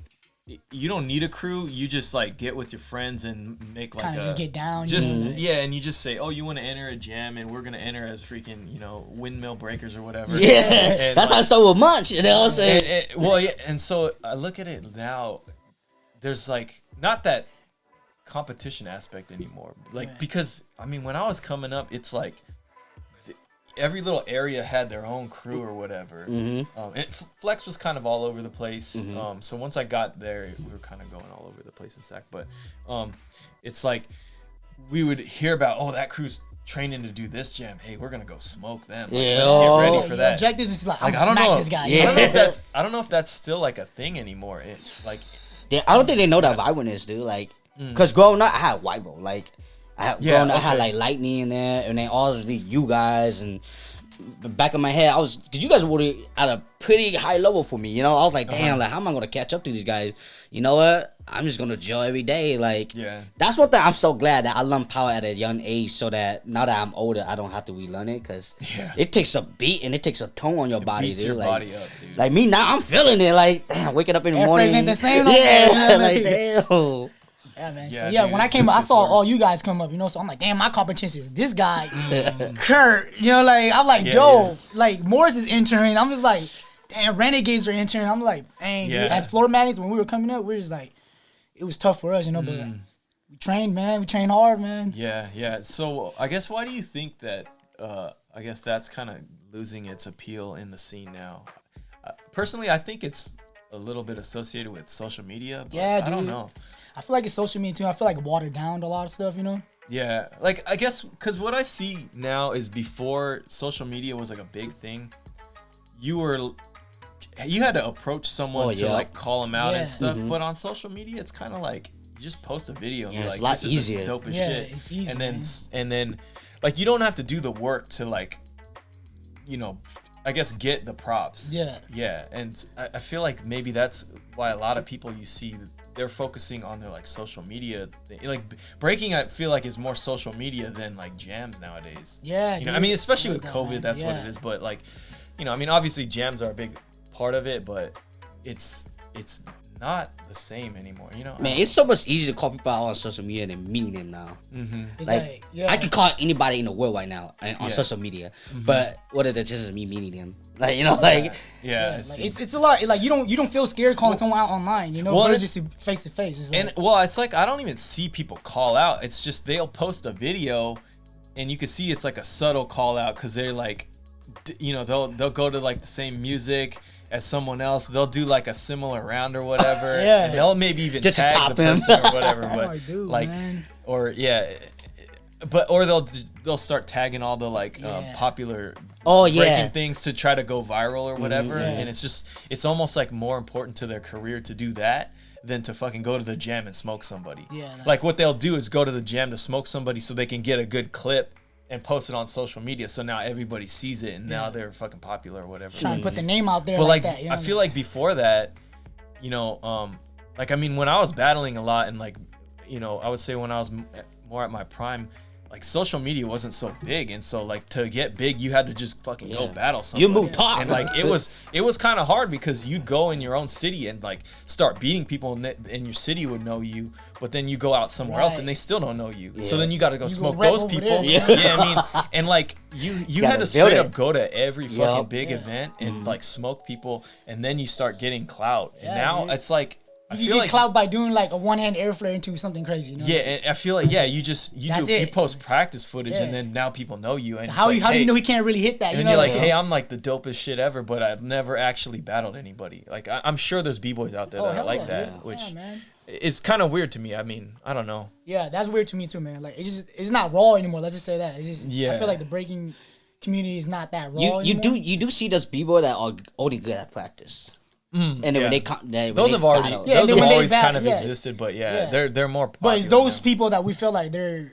you don't need a crew. You just like get with your friends and make like Kind of just get down. Just you know, like- yeah, and you just say, oh, you want to enter a jam, and we're gonna enter as freaking windmill breakers or whatever. Yeah, And, that's how I started with Munch. You know what I'm saying? well, yeah, and so I look at it now. There's like not that competition aspect anymore. Like because I mean, when I was coming up, it's like every little area had their own crew or whatever. And Flex was kind of all over the place. So once I got there, we were kind of going all over the place in Sac. But it's like we would hear about, oh, that crew's training to do this jam. Hey, we're gonna go smoke them. Like, Yeah. let's get ready Yeah, for your that. objective is like, I'm Like, gonna I don't smack know. this guy. Yeah. you know? I don't know if that's still like a thing anymore. Like I don't think they know that violence, dude. Like, cause growing up, I had white bro. Like, growing up, I had okay. like Lightning in there, and then obviously you guys, and the back of my head, cause you guys were at a pretty high level for me. I was like, damn, like how am I gonna catch up to these guys? You know what? I'm just gonna enjoy every day. Like, Yeah. that's one thing I'm so glad that I learned power at a young age, so that now that I'm older, I don't have to relearn it, cause it takes a beat and it takes a tone on your body, beats dude. your like, body up, dude. Like me now, I'm feeling it. Like, damn, waking up in the Air morning. phrase ain't the same no Yeah, more, you know, like like- damn. Yeah, man. Yeah, So, yeah, dude, when I it came just up, I gets saw all worse. you guys come up, so I'm like, damn, my competition is this guy, Kurt. Like I'm like, Yeah, yo, like Morris is entering. I'm just like, damn, Renegades are entering. I'm like, dang, dude, as floor mats, when we were coming up, we were just like, it was tough for us, you know, but we trained, man. We trained hard, man. Yeah. So I guess why do you think that, I guess that's kind of losing its appeal in the scene now? Personally, I think it's a little bit associated with social media, but I don't know. I feel like it's social media too. I feel like watered down a lot of stuff, you know? Yeah, like I guess because what I see now is before social media was like a big thing, you had to approach someone to like call them out and stuff. But on social media, it's kind of like you just post a video and be like, "This is the dopest shit." It's easy, and then like you don't have to do the work to like, you know, I guess get the props. Yeah, and I feel like maybe that's why a lot of people you see, they're focusing on their like social media thing. Like breaking, I feel like is more social media than like jams nowadays. Yeah, you know, I mean, especially with COVID, that's what it is. But like, you know, I mean, obviously jams are a big part of it, but it's not the same anymore. You know, man, it's so much easier to call people out on social media than meeting them now. It's like I can call anybody in the world right now on social media, but what if it's just me meeting them? Like, you know, like like, it's a lot. Like you don't feel scared calling someone out online. You know, but just face to face. And well, it's like I don't even see people call out. It's just they'll post a video, and you can see it's like a subtle call out because they're like, you know, they'll go to like the same music as someone else. They'll do like a similar round or whatever. And they'll maybe even just tag the person or whatever. But like, man. Or or they'll start tagging all the like popular breaking things to try to go viral or whatever. And it's almost like more important to their career to do that than to fucking go to the jam and smoke somebody. Like what they'll do is go to the jam to smoke somebody so they can get a good clip and post it on social media, so now everybody sees it, and now they're fucking popular or whatever. Trying to put the name out there, but like that, you know? I feel like before that, you know, like I mean, when I was battling a lot, and like, you know, I would say when I was more at my prime, like social media wasn't so big, and so like to get big, you had to just fucking go battle somebody. You move talk, and like it was kind of hard because you'd go in your own city and like start beating people, and your city would know you, but then you go out somewhere else and they still don't know you. So then you got to go smoke those people. I mean, and like you had to straight up go to every fucking big event and like smoke people, and then you start getting clout. And now it's like, I you feel get like clout by doing like a one-hand air flare into something crazy, you know? Yeah, and I feel like you post practice footage and then now people know you. And so how do you know he can't really hit that? And you then know? you're like, hey, I'm like the dopest shit ever, but I've never actually battled anybody. Like I'm sure there's b-boys out there that are like that, which is kind of weird to me. I mean, I don't know. Yeah, that's weird to me too, man. Like it's not raw anymore. Let's just say that. It's just I feel like the breaking community is not that raw anymore. You do see those b-boys that are only good at practice. And then when those have always kind of existed, but they're more popular. But it's those people that we feel like they're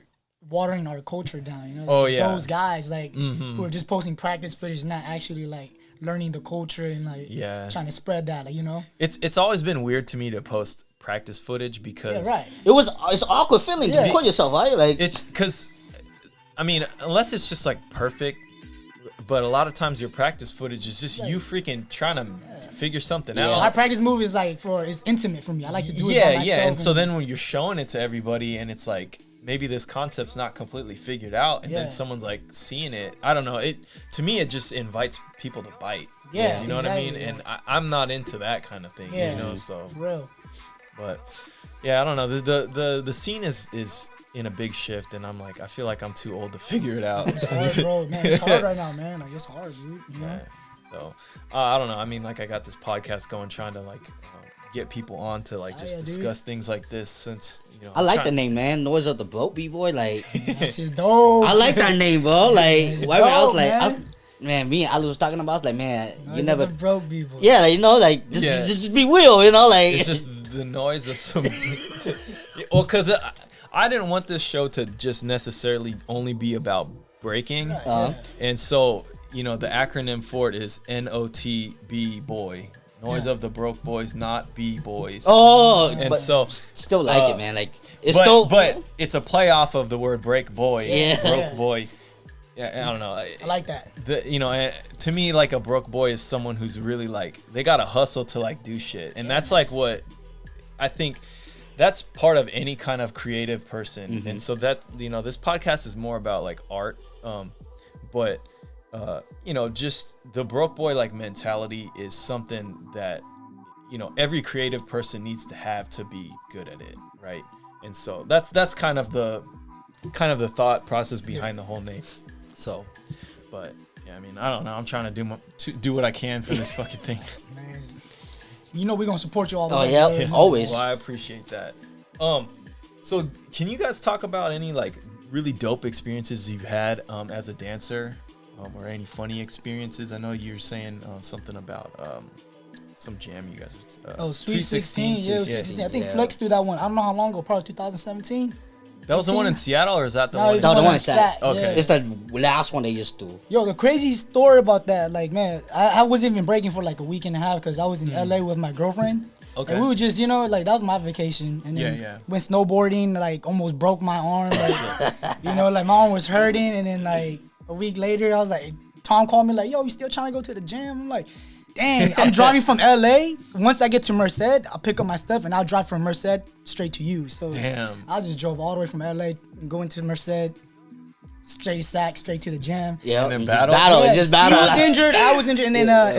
watering our culture down, you know? Those guys like who are just posting practice footage, not actually like learning the culture and like trying to spread that, like, you know? It's always been weird to me to post practice footage because it's awkward feeling to record yourself, right? Like it's because I mean, unless it's just like perfect, but a lot of times your practice footage is just you freaking trying to figure something out. My practice move is like it's intimate for me. I like to do it by myself. And so then when you're showing it to everybody and it's like maybe this concept's not completely figured out, and then someone's like seeing it, I don't know, to me it just invites people to bite. You know what I mean? And I'm not into that kind of thing, you know, so real. But yeah, I don't know, the scene is in a big shift, and I'm like, I feel like I'm too old to figure it out. It's hard, bro. Man, it's hard right now, man. Like, it's hard, dude. You know? So I don't know. I mean, like, I got this podcast going, trying to like get people on to like just discuss things like this. Since you know, I like the name, man. Noise of the Broke B-Boy. Like, that's just dope. I like that name, bro. Like, I was like, man, me and Ali was talking about. I was like, man, you never broke B-Boy. Yeah, like, you know, like just be real, you know, like it's just the noise of some. Well, because I didn't want this show to just necessarily only be about breaking, and so. You know, the acronym for it is NOTB boy. Noise of the broke boys, not B-boys. Oh, and but so still like it, man. Like it's but it's a play off of the word break boy. Broke boy. Yeah, I don't know. I like that. You know, to me, like a broke boy is someone who's really like they gotta hustle to like do shit, and that's like what I think. That's part of any kind of creative person, and so that, you know, this podcast is more about like art, but you know, just the broke boy like mentality is something that, you know, every creative person needs to have to be good at it, right? And so that's kind of the thought process behind the whole name. So, but yeah, I mean, I don't know. I'm trying to do what I can for this fucking thing. Man, you know we're gonna support you all the Oh way. yeah, always. Well, I appreciate that. So can you guys talk about any like really dope experiences you've had as a dancer, or any funny experiences? I know you were saying something about some jam you guys. Sweet 16. Yeah, 16. I think Yeah. Flex threw that one. I don't know how long ago. Probably 2017. That was the one in Seattle, or is that the No, one? it's No, the one one in in Sat. Okay. Yeah. It's the last one they just do. Yo, the crazy story about that, like, man, I wasn't even breaking for like a week and a half because I was in LA with my girlfriend. Okay. And we were just, you know, like, that was my vacation. And then Yeah. went snowboarding, like, almost broke my arm. Like, you know, like, my arm was hurting. And then, like, a week later, I was like, Tom called me, like, yo, you still trying to go to the gym? I'm like, dang, I'm driving from LA. Once I get to Merced, I'll pick up my stuff and I'll drive from Merced straight to you. So Damn. I just drove all the way from LA, going to Merced, straight sack, straight to the gym. Yeah, And then you battle? just battle. He was injured. I was injured, and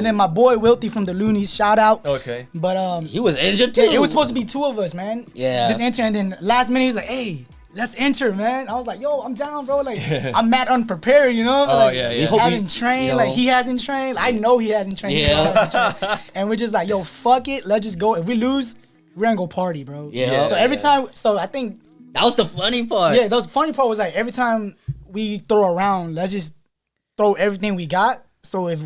then my boy Wilty from the Loonies, shout out. Okay. But He was injured too. it was supposed to be two of us, man. Yeah. Just enter, and then last minute he's like, "Hey, let's enter, man." I was like, "Yo, I'm down, bro." Like, I'm mad unprepared, you know. Oh, Like, yeah, yeah. We hope Haven't trained, you know. like he hasn't trained. I know he hasn't trained. Yeah. He hasn't trained. And we're just like, "Yo, fuck it, let's just go. If we lose, we're gonna go party, bro." Yeah. So every time, so I think That was the funny part. yeah, the funny part was like every time we throw around, let's just throw everything we got. So if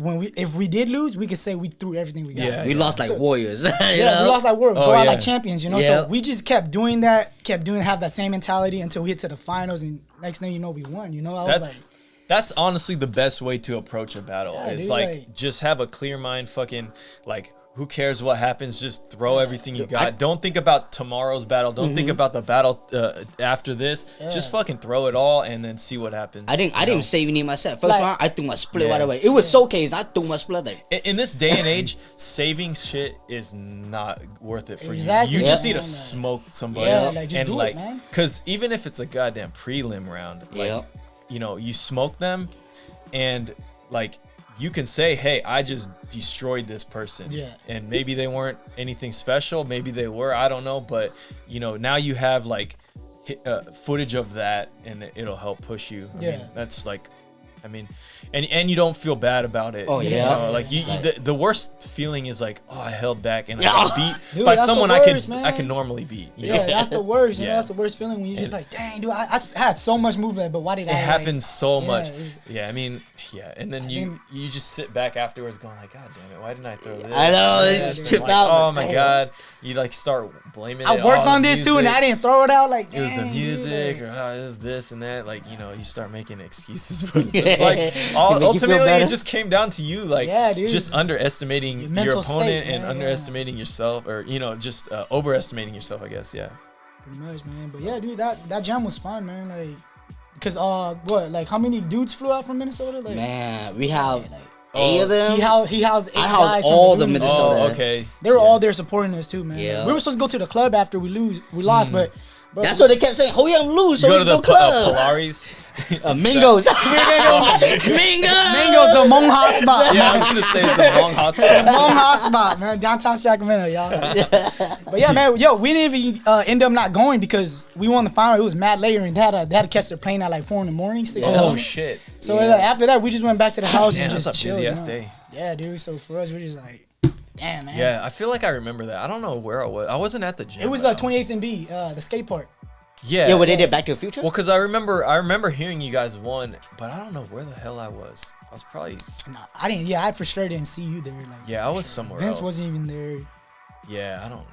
we did lose, we could say we threw everything we got. Yeah. We lost like warriors. Yeah, we lost like we're go out yeah. like champions, you know. Yeah. So we just kept doing that, have that same mentality until we hit to the finals, and next thing you know, we won. You know, I was That's- like, That's honestly the best way to approach a battle. Yeah, it's dude, like just have a clear mind, fucking like who cares what happens, just throw everything you got. Don't think about tomorrow's battle. Don't think about the battle after this. Just fucking throw it all and then see what happens. I didn't even save any myself. First Like- round, I threw my split Yeah. right away. It was showcased. I threw my split. Like, In this day and age, saving shit is not worth it for Exactly. you. You just Yeah. need to smoke somebody. Yeah, like, just and do it, like, man. because even if it's a goddamn prelim round, like, Yeah. you know, you smoke them, and like you can say, "Hey, I just destroyed this person." Yeah. And maybe they weren't anything special. Maybe they were. I don't know. But you know, now you have like footage of that, and it'll help push you. I Yeah. mean, that's like. I mean, and you don't feel bad about it. Oh, you yeah. know? Like the worst feeling is like, oh, I held back and I Yeah. got beat Dude, by that's the someone worst, I can man. normally beat. you yeah, know? that's the worst. You know, Yeah. that's the worst feeling when you're just like, dang, dude, I had so much movement, but why did It I? happens so yeah, much. it's- Yeah, I mean, yeah, and then you just sit back afterwards going like, God damn it, why didn't I throw this? I know, Yeah, it's and trip like, out. Oh my Damn. God, you like start blaming. I it. worked Oh, on the this too, and music. I didn't throw it out. Like, It was the dang, dude, music, like- or oh, it was this and that. Like, you know, you start making excuses. But it's Yeah. just like, To make you feel ultimately, better. it just came down to you, like, Yeah, dude. just underestimating Your your mental opponent state, and man, underestimating yourself, or you know, just overestimating yourself. I guess, yeah. Pretty much, man. But yeah, dude, that jam was fun, man. Like, cause what, like, how many dudes flew out from Minnesota? Like, man, we have like, 8 of them. he housed 8 I housed guys from all the Loonies. Minnesota. Oh, okay. They were Yeah. all there supporting us too, man. Yeah. We were supposed to go to the club after we lost, but bro, That's what they kept saying. Oh yeah, lose. So You we go to the club. Polaris. Mingos. Mingos. Mango's the Hmong hot spot. Yeah, I was gonna say it's the wrong hot spot. Hmong hot spot, man. Downtown Sacramento, y'all. But yeah, man, yo, we didn't even end up not going because we won the final. It was mad later, and they had to catch their plane at like 4 a.m, 6 Oh a.m. shit. So after that, we just went back to the house Damn, and that's just a chilled. busy you ass know? day. Yeah, dude. So for us, we're just like, damn, man. Yeah, I feel like I remember that. I don't know where I was. I wasn't at the gym. It was but 28th and B, the skate park. Yeah. Yeah, what they did Back to the Future. Well, because I remember hearing you guys won, but I don't know where the hell I was. I was probably. Nah, I didn't. Yeah, I for sure didn't see you there. Like, Yeah, I was somewhere Vince else. wasn't even there. Yeah, I don't know.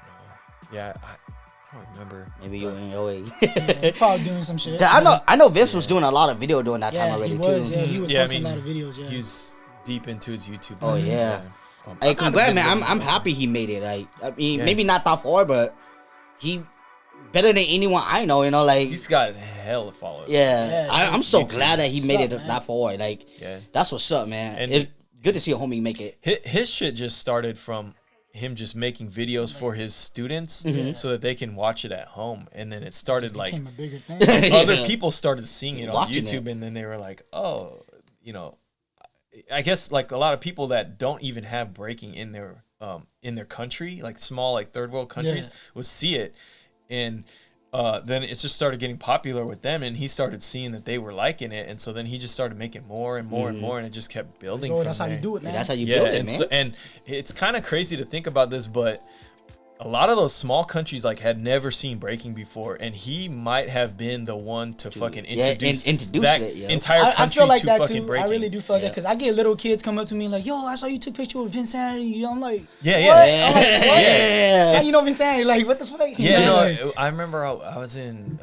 Yeah, I don't remember. Maybe you were in your way. Yeah, probably doing some shit. I know Vince was doing a lot of video during that time Yeah, already he was. too. Yeah, he was Yeah, I posting mean, a lot of videos. Yeah. He's deep into his YouTube. Oh, yeah. I'm Hey, not a congrats, big man. video I'm guy. happy he made it. Like, I mean, Yeah. maybe not top 4, but he better than anyone I know. You know, like, He's got hell of followers. yeah. Yeah, I'm so me too. glad that he What's made up, it man? that far. Like, Yeah. that's what's up, man. And- It's good to see a homie make it. His shit just started from him just making videos for his students Mm-hmm. so that they can watch it at home, and then it started like became a bigger thing. other Yeah. people started seeing it on Watching YouTube, it. and then they were like, oh, you know, I guess like a lot of people that don't even have breaking in their country, like small like third world countries, would see it, and then it just started getting popular with them, and he started seeing that they were liking it, and so then he just started making more and more and more, and it just kept building. That's how you do it, man. That's how you build it, and man. And it's kind of crazy to think about this, but a lot of those small countries like had never seen breaking before, and he might have been the one to fucking introduce that entire country I feel like to that fucking too. breaking. I really do feel that because I get little kids come up to me like, "Yo, I saw you took a picture with Vinsanity." I'm like, Yeah. "What?" I'm like, "What?" Yeah. How you know Vinsanity? Like, what the fuck? Yeah, You know, no, like- I remember I was in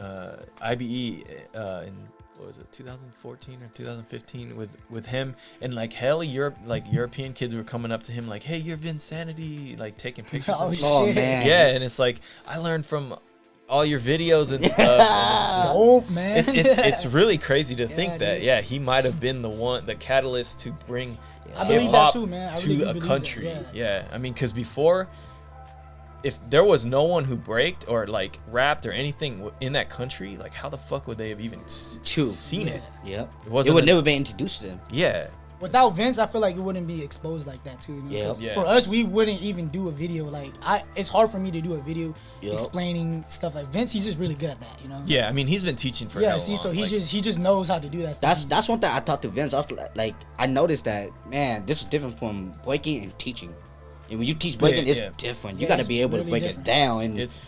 IBE in what was it, 2014 or 2015 with him, and like European kids were coming up to him like, "Hey, you're Vinsanity," like taking pictures. Oh, and shit. Oh man. yeah, and it's like I learned from all your videos and stuff. And it's just- Dope, man. it's really crazy to think that dude. he might have been the catalyst to bring I believe hip-hop that too, man. I really do to a believe country. that, Yeah, I mean, because before, if there was no one who braked or like rapped or anything in that country, like how the fuck would they have even seen it? Yep. wasn't It would a- never be introduced to them. Yeah, Without Vince, I feel like it wouldn't be exposed like that too. You know? Yeah. 'Cause Yeah. For us, we wouldn't even do a video. Like, it's hard for me to do a video Yep. explaining stuff like Vince. He's just really good at that. You know. yeah. I mean, he's been teaching for Yeah. hella See, long. so he like, just knows how to do that stuff. That's one thing I talked to Vince. I was like, I noticed that, man, this is different from breaking and teaching. And when you teach breaking, it's yeah. different. You Yeah, got to it's be able really to break different. it down. And it's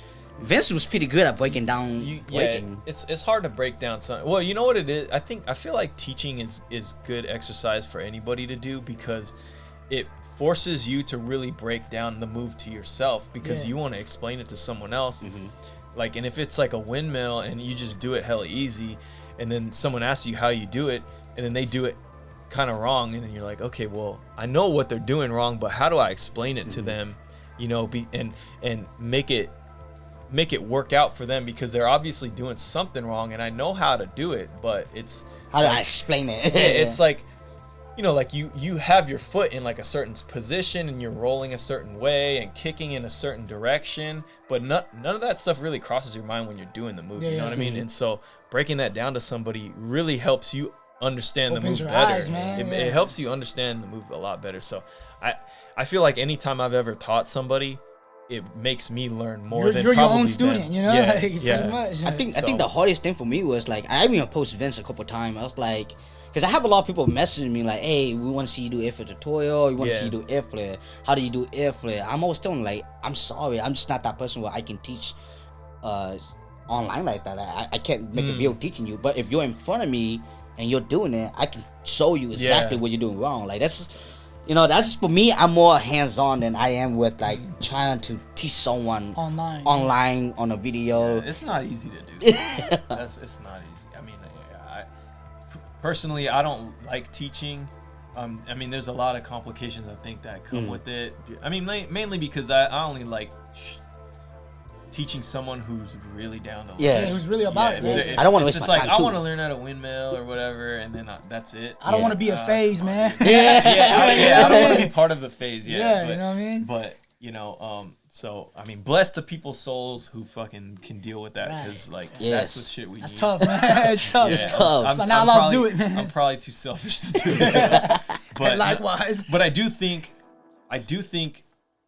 Vince was pretty good at breaking down breaking. it's hard to break down something. Well, you know what it is? I feel like teaching is good exercise for anybody to do because it forces you to really break down the move to yourself because Yeah. you want to explain it to someone else. Mm-hmm. Like, and if it's like a windmill and you just do it hella easy, and then someone asks you how you do it, and then they do it kind of wrong, and then you're like, okay, well, I know what they're doing wrong, but how do I explain it to them? You know, and make it work out for them because they're obviously doing something wrong, and I know how to do it, but it's How do I explain it? it's like, you know, like you have your foot in like a certain position and you're rolling a certain way and kicking in a certain direction, but none of that stuff really crosses your mind when you're doing the move. Yeah, you know yeah. what I mean? And so breaking that down to somebody really helps you understand Opens the move your better. eyes, man. It Yeah. helps you understand the move a lot better. So I feel like anytime I've ever taught somebody, it makes me learn more than you're your probably own student, them. you know. Yeah, Like, yeah. Pretty much. I think So- the hardest thing for me was like I even approached Vince a couple times. I was like, because I have a lot of people messaging me like, "Hey, we want to see you do airflare tutorial. We want to Yeah. see you do airflare. How do you do airflare?" I'm always telling them, like, I'm sorry, I'm just not that person where I can teach online like that. I can't make a video teaching you. But if you're in front of me and you're doing it, I can show you exactly Yeah. what you're doing wrong. Like that's. You know, that's for me. I'm more hands-on than I am with like trying to teach someone online on a video. It's not easy to do. It's not easy. I mean, personally, I don't like teaching. I mean, there's a lot of complications I think that come with it. I mean, mainly because I only like teaching someone who's really down to learn. Yeah. Yeah, who's really about if it. they're- Yeah. if I don't wanna it's waste just my like time, I too. want to learn how to windmill or whatever, and then that's it. I don't want to be a phase, man. I don't want to be part of the phase. Yeah, you know what I mean? But you know, so I mean, bless the people's souls who fucking can deal with that because like that's Yes. the shit we That's need. tough, man. It's tough. It's tough. So now let's do it, man. I'm probably too selfish to do it. But Likewise. But I do think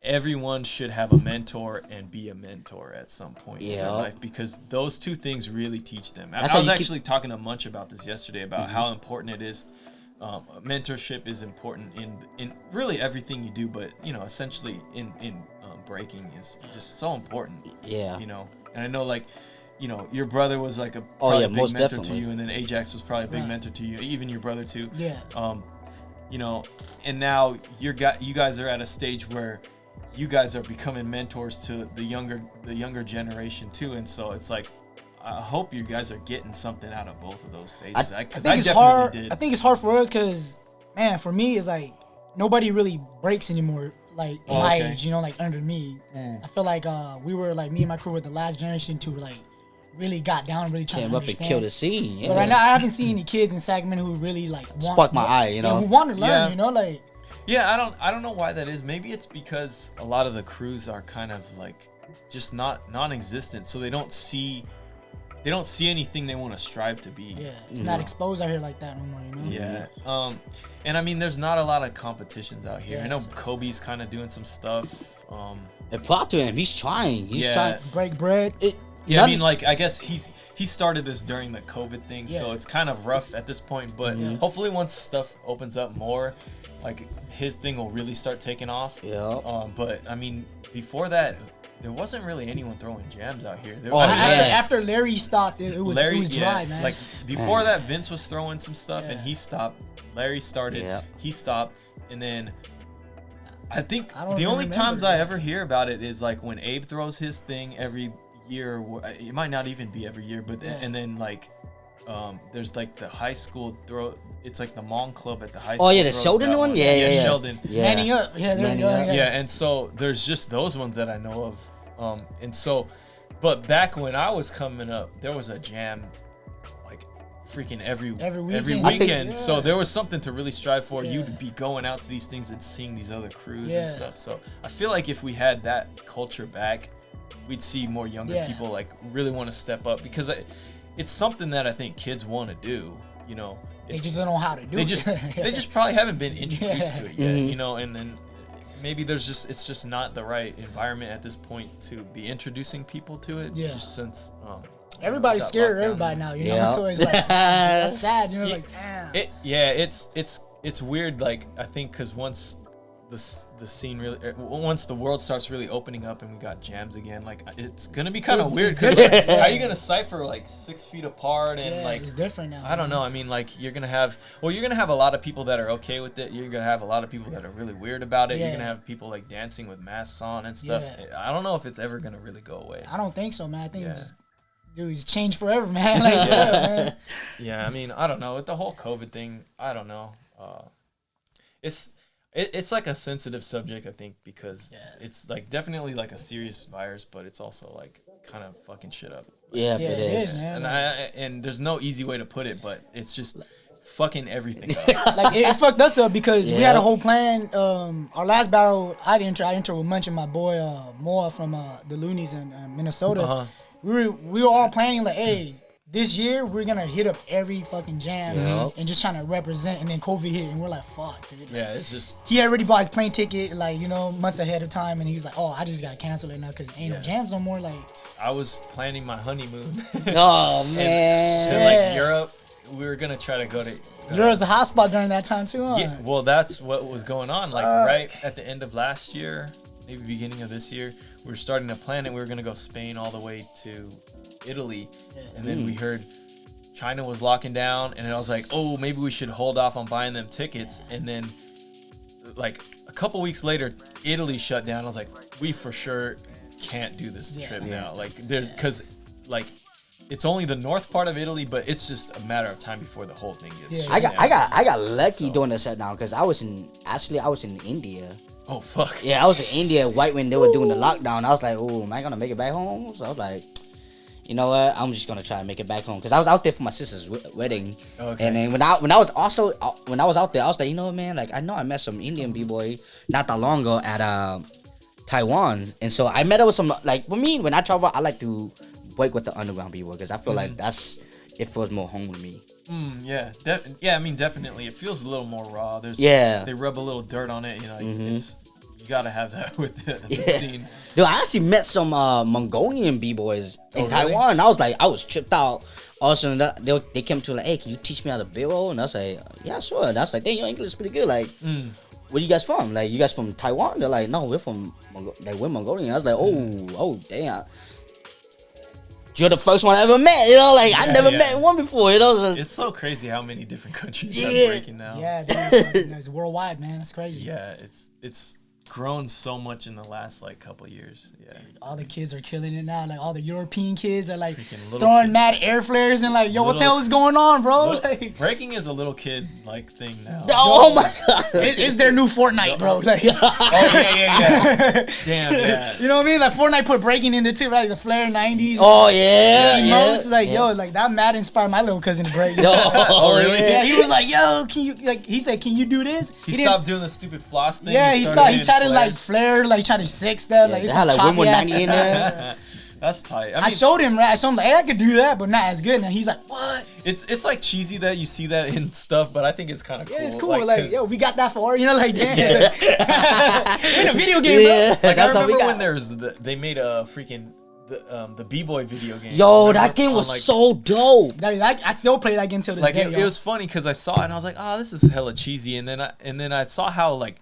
everyone should have a mentor and be a mentor at some point in their Yeah. life because those two things really teach them. That's I how was you keep- actually talking to Munch about this yesterday about how important it is. Mentorship is important in really everything you do, but you know, essentially in breaking is just so important. Yeah. You know, and I know like, you know, your brother was like a Oh, probably yeah, a big most mentor definitely. to you, and then Ajax was probably a big Right. mentor to you, even your brother too. Yeah. You know, and now you guys are at a stage where you guys are becoming mentors to the younger generation too, and so it's like I hope you guys are getting something out of both of those phases. I Because think I it's definitely hard. did. I think it's hard for us because, man, for me, it's like nobody really breaks anymore. Like Oh, my okay. age, you know, like under me. I feel like we were like me and my crew were the last generation to like really got down and really trying Came to up and understand. killed the scene. Yeah. But right now, I haven't seen any kids in Sacramento who really like want, Sparked my eye, you know? who want to learn, Yeah. you know, like. Yeah, I don't know why that is. Maybe it's because a lot of the crews are kind of like just not non-existent, so they they don't see anything they want to strive to be. Yeah, it's not exposed out here like that no more, you know? Yeah. And I mean, there's not a lot of competitions out here. Yeah, I know Kobe's kind of doing some stuff. And proud to him, he's trying. He's trying. Break bread. Yeah, I mean, like, I guess he started this during the COVID thing, so Yeah. it's kind of rough at this point. But hopefully, once stuff opens up more, like his thing will really start taking off. Yeah. But I mean, before that, there wasn't really anyone throwing jams out here. After Larry stopped, it was dry, man. Like before that, Vince was throwing some stuff and he stopped. Larry started, he stopped, and then I think the only times I ever hear about it is like when Abe throws his thing every year. It might not even be every year, but and then like there's like the high school throw. It's like the Hmong club at the high school. Oh yeah, the Sheldon one. Yeah. Sheldon. Yeah. Manning up. Yeah, there you go. Yeah, and so there's just those ones that I know of. And so, but back when I was coming up, there was a jam like freaking every weekend. So there was something to really strive for. You'd be going out to these things and seeing these other crews and stuff. So I feel like if we had that culture back, we'd see more younger people like really want to step up, because it's something that I think kids want to do, you know. They just don't know how to do it. They just probably haven't been introduced to it yet, you know, and then maybe it's just not the right environment at this point to be introducing people to it. Yeah. Just since everybody's scared of everybody now, you know. So it's like that's sad, you know. Like damn. It's weird. Like I think because once the scene really, once the world starts really opening up and we got jams again, like it's gonna be kind of weird, because like, how are you gonna cipher like 6 feet apart and like it's different now. I don't know. I mean, like you're gonna have a lot of people that are okay with it. You're gonna have a lot of people that are really weird about it. You're gonna have people like dancing with masks on and stuff. I don't know if it's ever gonna really go away. I don't think so, man. I think it's changed forever, man. Like, man. Yeah, I mean, I don't know. With the whole COVID thing, I don't know. It's like a sensitive subject, I think, because it's like definitely like a serious virus, but it's also like kind of fucking shit up. Yeah, it is, man. And there's no easy way to put it, but it's just fucking everything up. Like it fucked us up because we had a whole plan. Our last battle, I entered with Munch and my boy Moa from the Loonies in Minnesota. We were all planning like, hey, this year we're gonna hit up every fucking jam and just trying to represent, and then COVID hit and we're like, fuck, dude. Yeah, it's just he already bought his plane ticket like, you know, months ahead of time, and he was like, oh, I just gotta cancel it now because ain't no jams no more. Like I was planning my honeymoon. Oh man. To like Europe, we were gonna try to go to Europe's the hot spot during that time too, huh? Yeah, well that's what was going on. Like right at the end of last year, maybe beginning of this year, we were starting to plan it. We were gonna go Spain all the way to Italy, and then we heard China was locking down, and I was like, oh, maybe we should hold off on buying them tickets. And then like a couple weeks later, Italy shut down. I was like, we for sure can't do this trip now, like there's because like it's only the north part of Italy, but it's just a matter of time before the whole thing gets shut down. I got lucky during the shutdown because I was in India. Oh fuck. Yeah, I was in India right when they were doing the lockdown. I was like, oh, am I gonna make it back home? So I was like, you know what? I'm just gonna try to make it back home because I was out there for my sister's wedding. Okay. And then when I was out there, I was like, you know what, man? Like I know I met some Indian b-boy not that long ago at Taiwan, and so I met up with some like for me when I travel, I like to break with the underground b-boy because I feel like it feels more home to me. Yeah, I mean definitely, it feels a little more raw. They rub a little dirt on it, you know. It's you gotta have that with the scene. Dude, I actually met some Mongolian b-boys in Taiwan, and I was tripped out. All of a sudden, they came to like, hey, can you teach me how to b-roll? And I was like, yeah, sure. And I was like, dang, your English is pretty good. Like, where you guys from? Like, you guys from Taiwan? They're like, no, we're from we're Mongolian. I was like, oh, damn. You're the first one I ever met, you know, like I never met one before, you know. It's so crazy how many different countries have Breakin now. Yeah, it's worldwide, man. It's crazy. Yeah, it's grown so much in the last like couple years. Yeah, dude, all the kids are killing it now. Like all the European kids are like throwing mad air flares and like, yo, what the hell is going on, bro? Like, breaking is a little kid like thing now. Oh my god, it's their new Fortnite, bro. Like, yeah. Damn, yeah. You know what I mean? Like Fortnite put breaking in there too, right? The flare 90s. Oh yeah, emotes. Like yo, like that mad inspired my little cousin to break. Oh really? Yeah, he was like, yo, can you like? He said, can you do this? He stopped doing the stupid floss thing. Yeah, he tried to like flare, like try to six that. Like it's like Winwood 90 in there. That's tight. I showed him, right? I showed him, like, hey, I could do that, but not as good. And he's like, what? It's like cheesy that you see that in stuff, but I think it's kind of cool. Yeah, it's cool. Like, yo, we got that for, you know, like, damn. We're in a video game, bro. Like, I remember when they made a freaking the Bboy video game. Yo, that game was so dope. I still play that game till this like day. it was funny because I saw it and I was like, oh, this is hella cheesy, and then I saw how like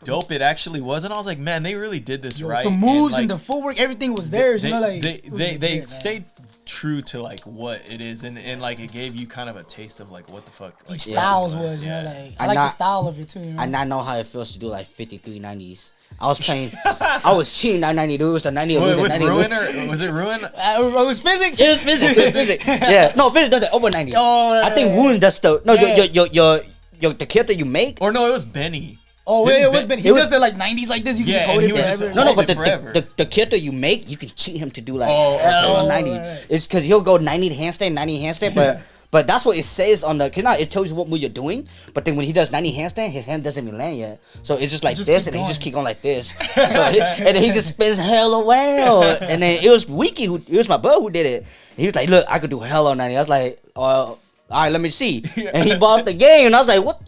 dope it actually was, and I was like, man, they really did this right. The moves and, like, and the footwork, everything was theirs. You know, like they stayed true to like what it is, and like it gave you kind of a taste of like what the fuck like, each styles was. You know, like I like the style of it too. You know? I not know how it feels to do like 5390s. I was playing. I was cheating 990. Dude, it was the 90. With Ruin or was it Ruin? It was physics. It was physics. It was physics. Yeah, no, physics does the over 90. Oh, I think Ruin does the the character you make. Or no, it was Benny. Oh, it was Benny. He does the like 90s like this. You can just hold it forever. No, but the character you make, you can cheat him to do like 90. Right. It's because he'll go 90 handstand, 90 handstand, but that's what it says on the. Cause now it tells you what move you're doing, but then when he does 90 handstand, his hand doesn't even land yet. So it's just like this, and he just keep going like this. And then he just spins hella well. And then it was Wiki it was my brother who did it. And he was like, "Look, I could do hella 90." I was like, "All right, let me see." And he bought the game, and I was like, "What?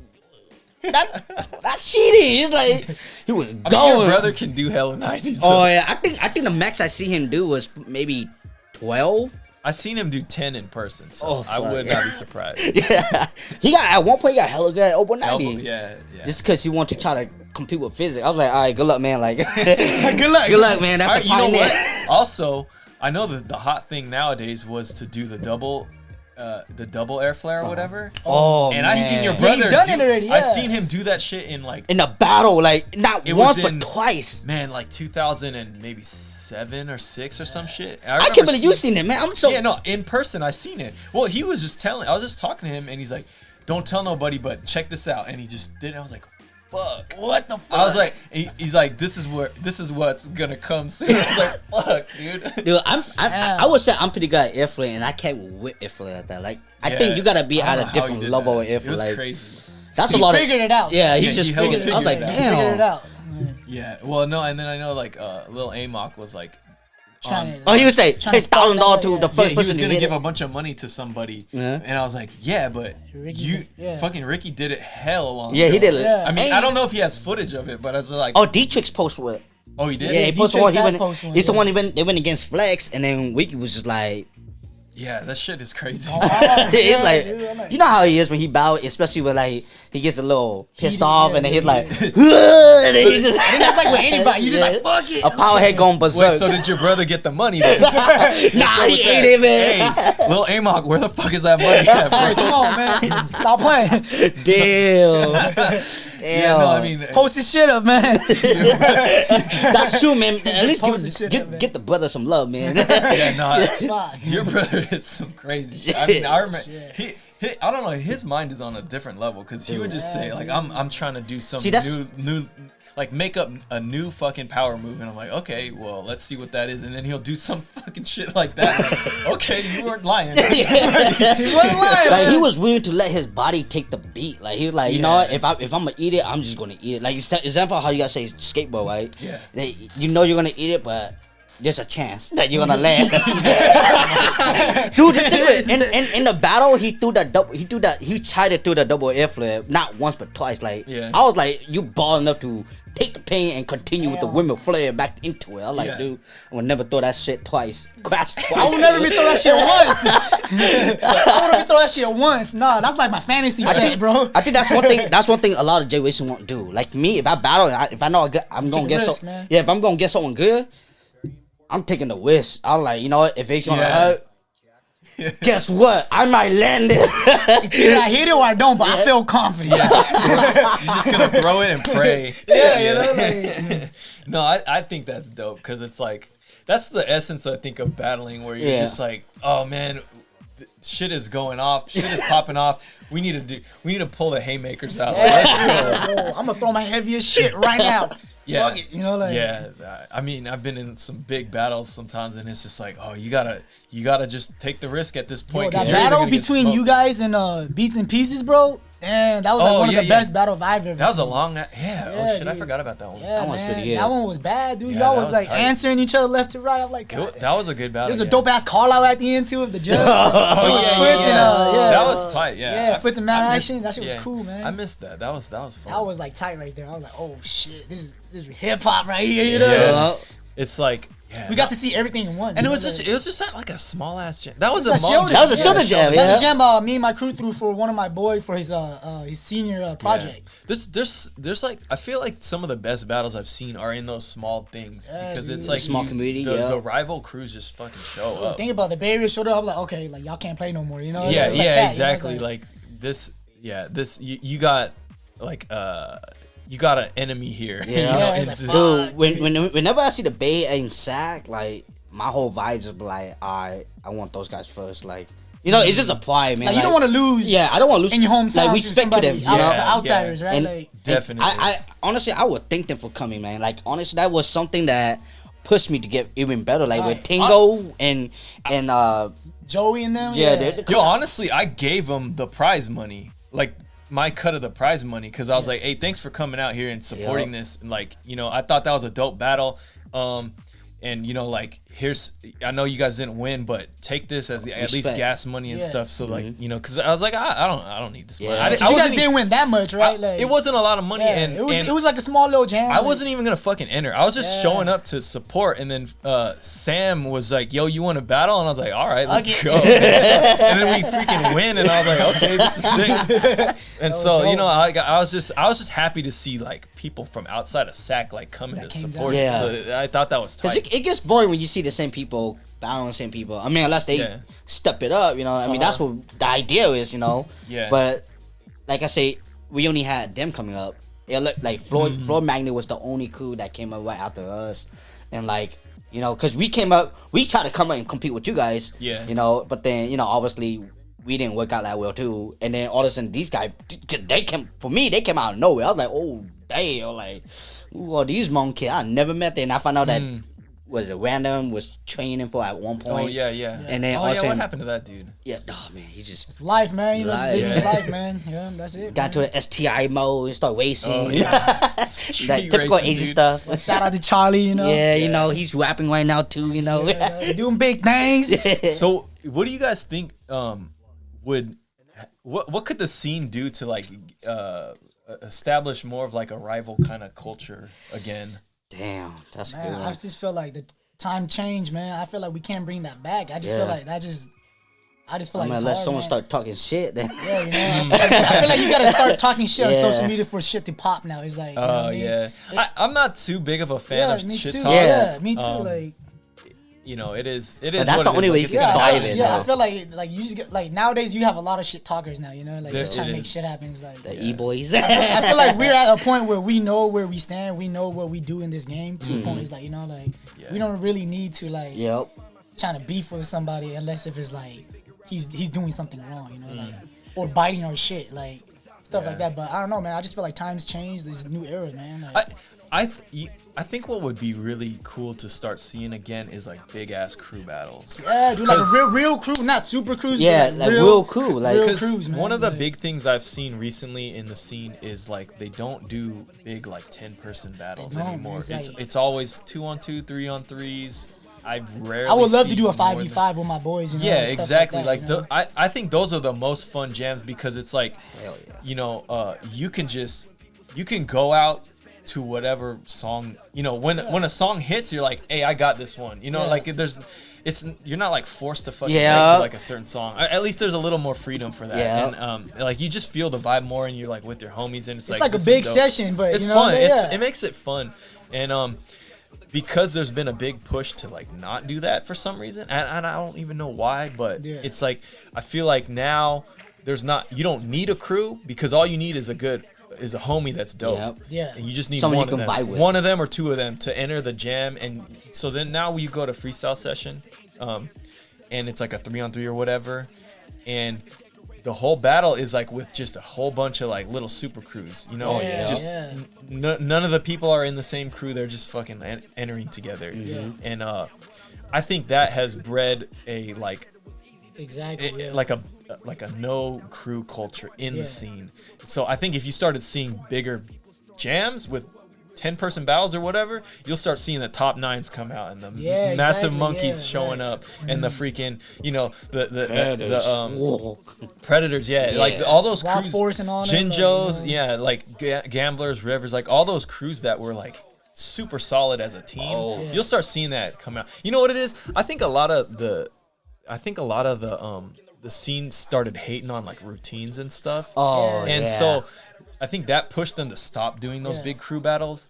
That's cheating." He's like, he was going. I mean, your brother can do hella 90s. Oh yeah, I think the max I see him do was maybe 12. I seen him do 10 in person, so I would not be surprised. Yeah, he got at one point he got hella good at over 90. Yeah. Just because he wanted to try to compete with physics. I was like, all right, good luck, man. Like, good luck, man. That's you know what? Also, I know that the hot thing nowadays was to do the double air flare or whatever. Oh, and man. I seen your brother. He done it already. I seen him do that shit in like in a battle, like not once but twice. Man, like 2000 and maybe 7 or 6 or some shit. I can't believe you seen it, man. I'm so in person I seen it. Well, he was just I was just talking to him, and he's like, "Don't tell nobody, but check this out." And he just did it. I was like, fuck. What the fuck? I was like, he's like, this is what's gonna come soon. I was like, fuck, dude. Dude, I would say I'm pretty good at airflow, and I can't whip airflow like that. Like, I think you gotta be at a different level of airflow. It was like, crazy. That's a lot of. Figured it out. Yeah, he just figured it out. I was like, damn. Figured it out. Yeah. Well, no, and then I know like Lil Amok was like. He would say $6,000 to the first person. He was gonna give a bunch of money to somebody, and I was like, "Yeah, but fucking Ricky did it hell long ago." He did it. I mean, I don't know if he has footage of it, but I was like, "Oh, D-Trix posted it." Oh, he did. Yeah, he posted one. He's the one they went against Flex, and then Wiki was just like. Yeah, that shit is crazy. It's like, you know how he is when he bow, especially when like he gets a little pissed off, and then he's like, and then he just. I think that's like with anybody. You just like fuck it. A power head going berserk. Wait, so did your brother get the money then? Nah, he ate it, man. Hey, Lil Amok, where the fuck is that money at, bro? Hey, come on, man. Stop playing. Damn. Yeah, no, I mean, post his shit up, man. That's true, man. At least get the brother some love, man. Yeah, no, your brother hit some crazy shit. I mean, I remember I don't know. His mind is on a different level because he would just say like, "I'm trying to do some new." Like make up a new fucking power move, and I'm like, okay, well, let's see what that is, and then he'll do some fucking shit like that. Like, okay, you weren't lying. He wasn't lying. Like he was willing to let his body take the beat. Like he was like, you know what? If I'm gonna eat it, I'm just gonna eat it. Like example how you gotta say skateboard, right? Yeah. You know you're gonna eat it, but there's a chance that you're gonna land. Dude, just think of it. In the battle, he tried to do the double air flip, not once but twice. Like I was like, you ball enough to take the pain and continue with the windmill flare back into it. I was like, dude, I would never throw that shit twice. Crash twice. I would never be throw that shit once. I would never throw that shit once. Nah, that's like my fantasy set, bro. I think that's one thing. That's one thing a lot of generation won't do. Like me, if I battle, if I know I'm gonna get if I'm gonna get someone good, I'm taking the risk. I'm like, you know what? If it's gonna hurt, guess what? I might land it. Either I hit it or I don't, but I feel confident. Yeah, you're just gonna throw it and pray. You know. Like, no, I think that's dope because it's like that's the essence I think of battling, where you're just like, oh man, shit is going off, shit is popping off. We need to pull the haymakers out. Like, let's go. I'm gonna throw my heaviest shit right now. Yeah, fuck it, you know, like I mean, I've been in some big battles sometimes, and it's just like, oh, you gotta just take the risk at this point. Yo, that battle between you guys and Beats and Pieces, bro. Damn, that was like one of the best battles I've ever seen. That was a long, oh shit, dude. I forgot about that one. Yeah, That one's man. pretty good. That one was bad, dude. Yeah, Y'all that was was like tight. answering each other left to right. I'm like, God. That was a good battle. There's a dope ass call out at the end too of the judge. Yeah. That was tight. Yeah, Foots and man action. That shit was cool, man. I missed that. That was fun. That was like tight right there. I was like, oh shit, this is hip hop right here. You know, Yeah. It's like we got to see everything in one. and it you was know, just at like a small ass jam. That was That a Hmong That was a shoulder jam. That's Yeah. a jam me and my crew threw for one of my boy for his senior project. There's like I feel like some of the best battles I've seen are in those small things because dude. it's like Small community, the rival crews just fucking show up. Think about the Bay Area showed up. I'm like, okay, like y'all can't play no more. You know? Yeah, It's like that, exactly. You know? Like this, you got like you got an enemy here. Yeah. You know, Yeah, it's and- like, Dude, whenever I see the Bay and Sac, like my whole vibe just be like, I want those guys first. Like, you know, it's just a pride, man. Like, you don't want to lose. Yeah, I don't want to lose in your hometown. Like, respect to them, you know. The outsiders, right? And, Like, Definitely. I honestly, I would thank them for coming, man. Like, honestly, that was something that pushed me to get even better. Like with Right. Tingo and Joey and them. yeah, Yeah, they- Yo, honestly, I gave them the prize money, like my cut of the prize money, because I was like, hey, thanks for coming out here and supporting this. And like, you know, I thought that was a dope battle. And you know, like, I know you guys didn't win, but take this as at least Respect. gas money and Yeah. stuff. So like, you know, because I was like, I don't need this money. Yeah. I you wasn't guys even- didn't win that much, right? Like, it wasn't a lot of money, yeah, and it was like a small little jam. I wasn't even gonna fucking enter. I was just Yeah. showing up to support, and then Sam was like, "Yo, you want to battle?" And I was like, "All right, let's Okay. go." And then we freaking win, and I was like, "Okay, this is sick." And so you know, I was just happy to see like people from outside of SAC like coming That to came support down. it. Yeah. So I thought that was Because tight. it gets boring when you see the same people battling the same people. I mean, unless they Yeah. step it up, you know. I mean, that's what the idea is, you know. Yeah. But like I say, we only had them coming up. It looked like Floyd Magnet was the only crew that came up right after us, and like, you know, because we came up, we tried to come up and compete with you guys. Yeah. You know, but then, you know, obviously we didn't work out that well too. And then all of a sudden these guys, they came out of nowhere. I was like, oh damn, like, who are these Hmong kids? I never met them. And I found out that was a random was training for at one point. Oh yeah. And then all of a what sudden, happened to that dude? yeah, oh man, he just life, man. You know, just Life. living his Yeah. life, man. Yeah, that's it. got to the STI mode and started racing. Oh, you know? that Street typical racing, Asian dude. stuff. Shout out to Charlie, you know. Yeah, you know, he's rapping right now too, you know. Doing big things. So what do you guys think what could the scene do to like establish more of like a rival kind of culture again? Damn, that's a Man, good I one. just feel like the time changed, man. I feel like we can't bring that back. I just feel Yeah. like I just feel I like mean, it's unless hard, someone man. start talking shit, then Yeah, you know. I feel like you gotta start talking shit on Yeah. social media for shit to pop now. It's like, you know what I mean? Yeah. I'm not too big of a fan Yeah, of me shit too. talk. Yeah, me too. Um, like, You know, it is. that's what the it is. only way Like, you it's can gonna dive happen. in. yeah, though. I feel like you just get like nowadays you have a lot of shit talkers now. You know, like There- just trying it to make is. shit happen. It's like The E-boys. I feel like we're at a point where we know where we stand. We know what we do in this game. To a point, it's like, you know, like we don't really need to like Yep. trying to beef with somebody unless if it's like he's doing something wrong, you know, like or biting our shit, like stuff like that. But I don't know, man. I just feel like times change. There's a new era, man. Like, I think what would be really cool to start seeing again is like big ass crew battles. yeah, dude, like a 'Cause- real crew, not super crews. Yeah, but like real crew, like- real Because crews, man. one of the Like, big things I've seen recently in the scene is like they don't do big like 10-person battles They don't, anymore. it's like- It's always 2-on-2, 3-on-3s. I rarely. I would love to see do a more than- 5v5 with my boys. You know, Yeah, and stuff exactly. Like, that, you know? I think those are the most fun jams because it's like, Hell yeah. you know, you can go out to whatever song, you know, when a song hits, you're like, hey, I got this one. You know, Yeah. like you're not like forced to fucking Yeah. beg to like a certain song. At least there's a little more freedom for that. Yeah. And like you just feel the vibe more, and you're like with your homies, and it's It's like a this is big dope. session, but It's you know, fun. yeah. It makes it fun, and because there's been a big push to like not do that for some reason, and I don't even know why, but Yeah. it's like I feel like now you don't need a crew because all you need is a homie that's dope. Yep. Yeah. And you just need Someone one you of can them, vibe with. one of them or two of them to enter the jam, and so then now you go to freestyle session, and it's like a 3-on-3 or whatever, and the whole battle is like with just a whole bunch of like little super crews, you know. Oh, yeah, just yeah. none of the people are in the same crew. They're just fucking entering together, and I think that has bred a like Exactly. Yeah. like like a no crew culture in the scene. So I think if you started seeing bigger jams with 10-person battles or whatever, you'll start seeing the top 9s come out and the massive monkeys showing up and the freaking, you know, the predators, like all those Wild crews, Force and all that, Jinjos, like gamblers, rivers, like all those crews that were like super solid as a team. You'll start seeing that come out. You know what it is? I think a lot of the scene started hating on like routines and stuff. So I think that pushed them to stop doing those big crew battles.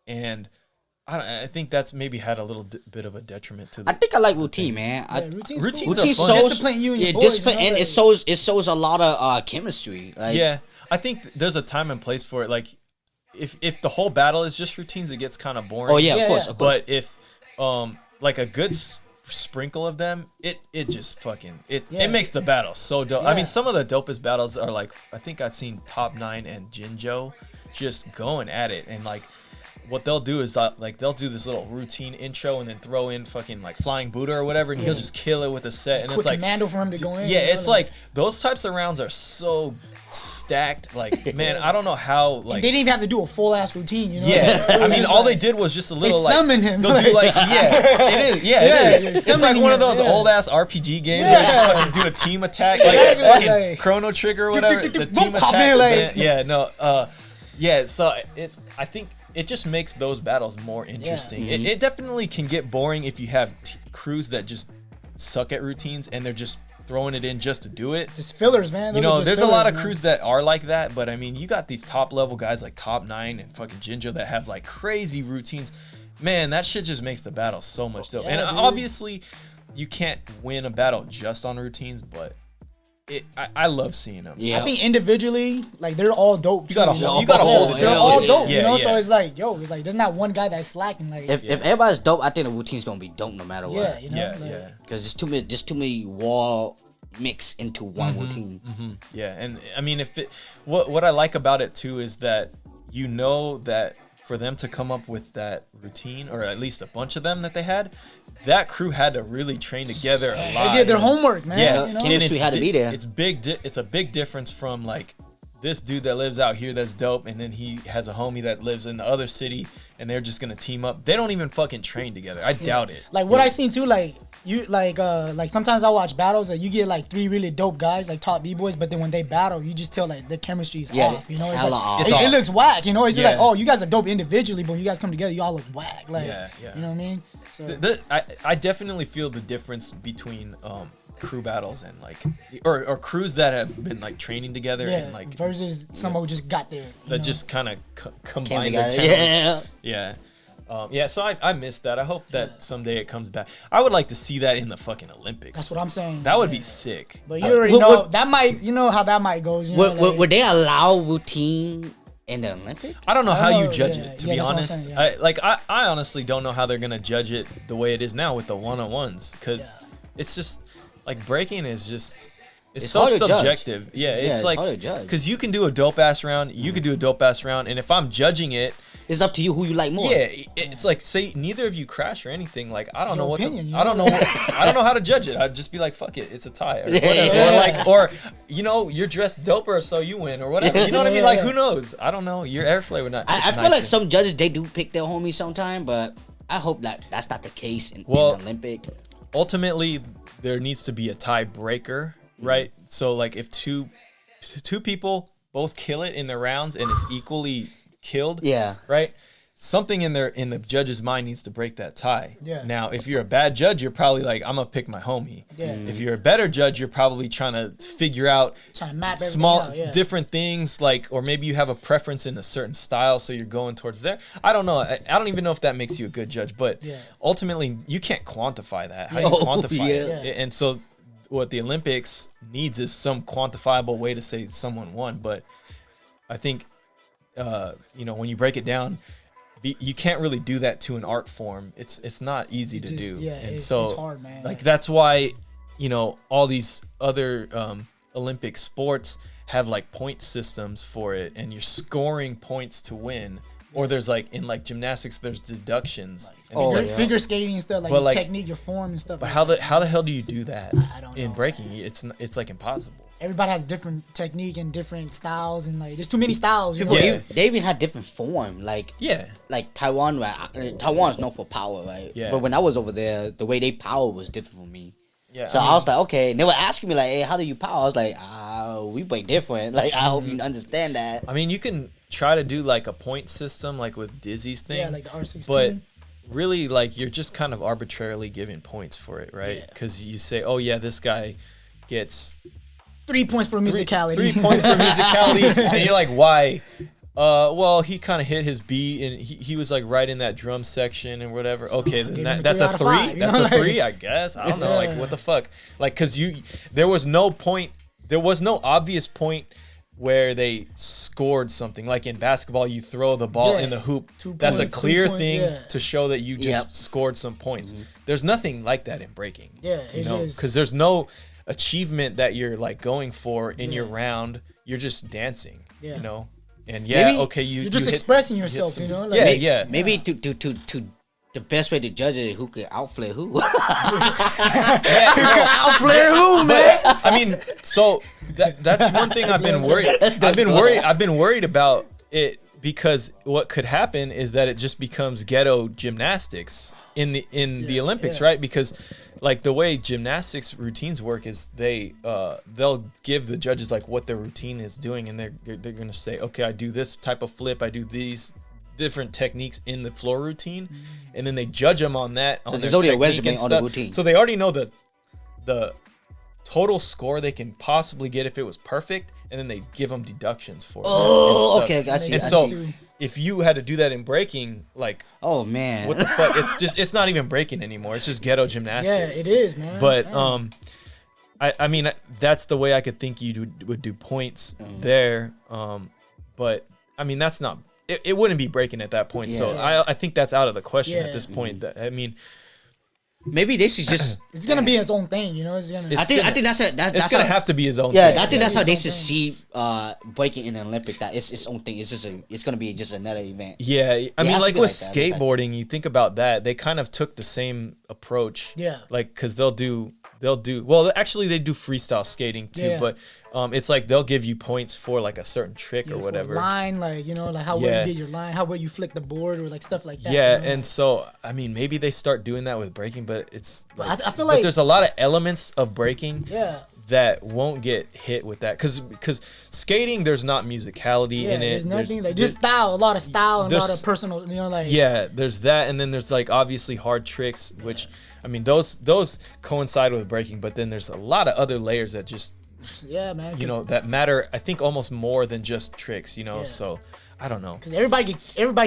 And I think that's maybe had a little bit of a detriment to the... I think I like routine, man. Routines are fun. Discipline you and your boys, discipline, you know, and like, it shows a lot of chemistry. Like, I think there's a time and place for it. Like, if the whole battle is just routines, it gets kind of boring. Oh, yeah, of course. But if, like a good sprinkle of them, it just fucking it makes the battle so dope. I mean, some of the dopest battles are like, I think I've seen Top 9 and Jinjo just going at it, and like what they'll do is like they'll do this little routine intro and then throw in fucking like Flying Buddha or whatever, and he'll just kill it with a set, and quick it's like commando for him to go in. it's like those types of rounds are so stacked. Like, man, I don't know how, like, they didn't even have to do a full ass routine, you know? I mean, all they did was just a little like summon him. They'll do like it is. It is. It's like one of those old ass RPG games where you just fucking do a team attack, like fucking Chrono Trigger or whatever. The team attack. So I think it just makes those battles more interesting. It definitely can get boring if you have crews that just suck at routines and they're just throwing it in just to do it. Just fillers, man. You know, there's a lot of crews that are like that, but I mean, you got these top level guys like Top 9 and fucking Jinjo that have like crazy routines. Man, that shit just makes the battle so much dope. And obviously, you can't win a battle just on routines, but I love seeing them. I think individually, like, they're all dope. You gotta hold it. They're all dope, you know. Yeah. So it's like, there's not one guy that's slacking. Like, if everybody's dope, I think the routine's gonna be dope no matter what. You know, Because there's too many wall mix into one routine. Yeah, and I mean, what I like about it too is that you know that for them to come up with that routine, or at least a bunch of them that they had, that crew had to really train together a lot. They did their homework, man. Yeah, you know? Chemistry had to be there. It's a big difference from like this dude that lives out here that's dope, and then he has a homie that lives in the other city, and they're just gonna team up. They don't even fucking train together. I doubt it. Like what I seen too, like you like sometimes I watch battles that you get like 3 really dope guys, like top B-boys, but then when they battle, you just tell like the chemistry's off. You know, it's like it looks whack. You know, it's just like, oh, you guys are dope individually, but when you guys come together, y'all look whack. Like, you know what I mean? So I definitely feel the difference between crew battles and like or crews that have been like training together and like versus someone who just got there. That just kind of combine their talents. So I missed that. I hope that someday it comes back. I would like to see that in the fucking Olympics. That's what I'm saying. That would be sick. But you already know that might, you know how that might go. You know, would they allow routine in the Olympics? I don't know how you judge it, to be honest. I honestly don't know how they're gonna judge it the way it is now with the one-on-ones, because it's just like breaking is just. It's so subjective. It's like, because you can do a dope ass round, you can do a dope ass round, and if I'm judging it, it's up to you who you like more. Yeah, it's like, say neither of you crash or anything. Like, I don't know what I don't know how to judge it. I'd just be like, fuck it, it's a tie or whatever. Or you know, you're dressed doper, so you win or whatever. You know what I mean? Like, who knows? I don't know. Your airplay would not. I feel like some judges, they do pick their homies sometime, but I hope that that's not the case in the Olympic. Ultimately, there needs to be a tiebreaker. Right, so like if two people both kill it in the rounds and it's equally killed, right, something in the judge's mind needs to break that tie. Now, if you're a bad judge, you're probably like, I'm gonna pick my homie. If you're a better judge, you're probably trying to figure out small different things, like, or maybe you have a preference in a certain style, so you're going towards there. I don't know. I don't even know if that makes you a good judge, but ultimately you can't quantify that. How do you quantify it? And so what the Olympics needs is some quantifiable way to say someone won. But I think, when you break it down, you can't really do that to an art form. It's not easy to do. And so it's hard, man. Like, that's why, all these other Olympic sports have like point systems for it, and you're scoring points to win. Or there's like in like gymnastics, there's deductions. And Oh, stuff. yeah. Figure skating and stuff, like But, your like- technique, your form and stuff. But like how the hell do you do that I don't in know. breaking? It's like impossible. Everybody has different technique and different styles, and like there's too many styles. You know? People, Yeah. they even had different form. Like Yeah. Taiwan, right? Taiwan's known for power, right? Yeah. But when I was over there, the way they power was different from me. Yeah. So I was like, okay. And they were asking me like, hey, how do you power? I was like, we break different. Like, I hope you understand that. I mean, you can try to do like a point system, like with Dizzy's thing. Yeah, like the R16. But really, like, you're just kind of arbitrarily giving points for it, right? Yeah. Because you say, oh yeah, this guy gets 3 points for musicality. 3 points for musicality, and you're like, why? Well, he kind of hit his beat, and he was like right in that drum section and whatever. Okay, give then him a that's 3 a out of 3. 5, you That's know, a like- 3, I guess. I don't know, like Yeah. what the fuck? Like, cause there was no point, there was no obvious point where they scored something. Like in basketball, you throw the ball Yeah. in the hoop. 2 That's a points, 3 clear points, thing yeah. to show that you just Yep. scored some points. There's nothing like that in breaking. Yeah, you it's know, just- because there's no achievement that you're like going for in your round. You're just dancing. Yeah. You know, and yeah, Maybe okay, You're just hit- expressing hit yourself, some- you know? Like, yeah, May- yeah. Maybe to the best way to judge it, who could outflare who. Outflare who, man? But I mean, so that's one thing I've been worried. I've been worried about it because what could happen is that it just becomes ghetto gymnastics in the Olympics, yeah. right? Because like the way gymnastics routines work is they'll give the judges like what their routine is doing, and they're gonna say, okay, I do this type of flip, I do these different techniques in the floor routine, and then they judge them on that. So on there's their only a technique resume and on the stuff. routine. So they already know the total score they can possibly get if it was perfect, and then they give them deductions for it. Oh, and stuff. okay, got you. And I so see. if you had to do that in breaking, like Oh man. what the fuck? It's not even breaking anymore. It's just ghetto Yeah, gymnastics. it is, man. But Damn. I mean that's the way I could think you would do points there. But I mean that's not. It wouldn't be breaking at that point. So Yeah. I think that's out of the question Yeah. at this point. That I mean, Maybe they should just. It's gonna be its own thing, you know? It's gonna. It's I think gonna- that's it's that's gonna how, have to be his own. Yeah, thing. I think that's how it's they own should thing. see breaking in the Olympic. That it's its own thing. It's just it's gonna be just another event. Yeah, I has mean, to like be with like that. It's like- skateboarding, you think about that. They kind of took the same approach. Yeah. Like, cause they'll do. Well, actually, they do freestyle skating too. Yeah. But it's like they'll give you points for like a certain trick Yeah, or for whatever. line, like, you know, like how well Yeah. you did your line, how well you flick the board, or like stuff like that. Yeah, you know? and so I mean, maybe they start doing that with breaking, but it's like, I feel but like- there's a lot of elements of breaking Yeah. that won't get hit with that, because skating there's not musicality Yeah, in it. there's nothing like just style, a lot of style and a lot there's- of personal, you know, like Yeah, there's that, and then there's like obviously hard tricks, which I mean those coincide with breaking, but then there's a lot of other layers that just yeah, man. you know that matter. I think almost more than just tricks, you know. Yeah. So I don't know. Because everybody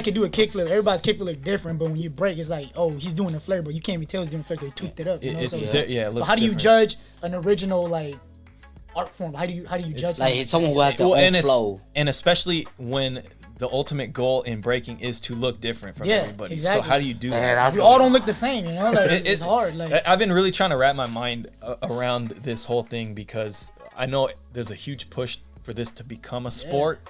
can do a kickflip. Everybody's kickflip look different, but when you break, it's like, oh, he's doing a flare, but you can't even tell he's doing a flare because he tweaked it up. You know? It's so, yeah, it so looks how do you different. judge an original like art form? How do you judge Like something? it's someone who has their Well, own and flow. and especially when the ultimate goal in breaking is to look different from Yeah, everybody. exactly. So how do you do Yeah, that? that's We all don't look the same, you know. Like it's hard. Like I've been really trying to wrap my mind around this whole thing, because I know there's a huge push for this to become a sport,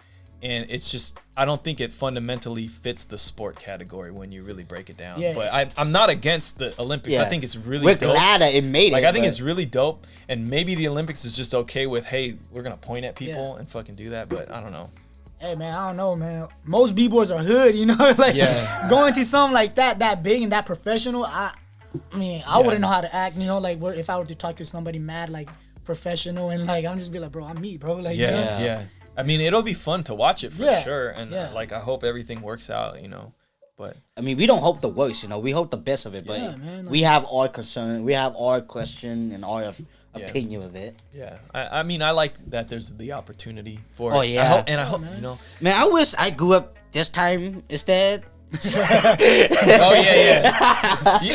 and it's just I don't think it fundamentally fits the sport category when you really break it down. Yeah. But I'm not against the Olympics. I think it's really We're dope. glad that it made Like it. I think but- it's really dope, and maybe the Olympics is just okay with, hey, we're gonna point at people Yeah. and fucking do that, but I don't know. hey man, I don't know, man. Most b-boys are hood, you know. Like Yeah. going to something like that big and that professional. I mean, I wouldn't know how to act, you know. Like if I were to talk to somebody mad, like professional, and like I'm just be like, bro, I'm me, bro. Like you know? Yeah, yeah. I mean, it'll be fun to watch it for Yeah, sure, and yeah. like I hope everything works out, you know. But I mean, we don't hope the worst, you know. We hope the best of it, but Yeah, man, like- we have our concern, we have our question and our opinion of it. yeah, I mean, I like that there's the opportunity for. Oh, it. yeah. I hope you know. Man, I wish I grew up this time instead. Oh yeah.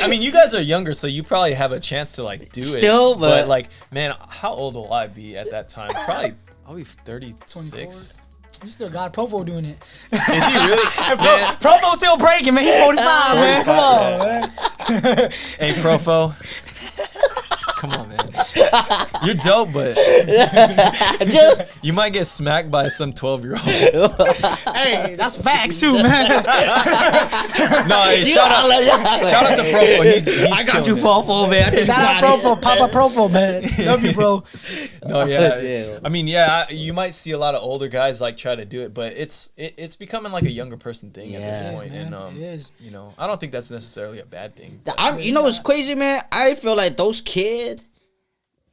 I mean, you guys are younger, so you probably have a chance to like do it. Still, but- like, man, how old will I be at that time? Probably, I'll be 36. You still got Profo doing it. Is he really? Man, Profo's still breaking, man. He's 45, man. Come on, man. hey, Profo. Come on, man. You're dope, but Dude, you might get smacked by some 12-year-old. Hey, that's facts too, man. No, hey, shout out to Profo. He's I got killing you, it. Fofo, man. Shout out Profo, Papa Profo, man. Love you, bro. No, yeah. Yeah. I mean, yeah, you might see a lot of older guys like try to do it, but it's becoming like a younger person thing at Yeah. this It is, point. man. And It is. you know, I don't think that's necessarily a bad thing. You know what's crazy, man? I feel like those kids,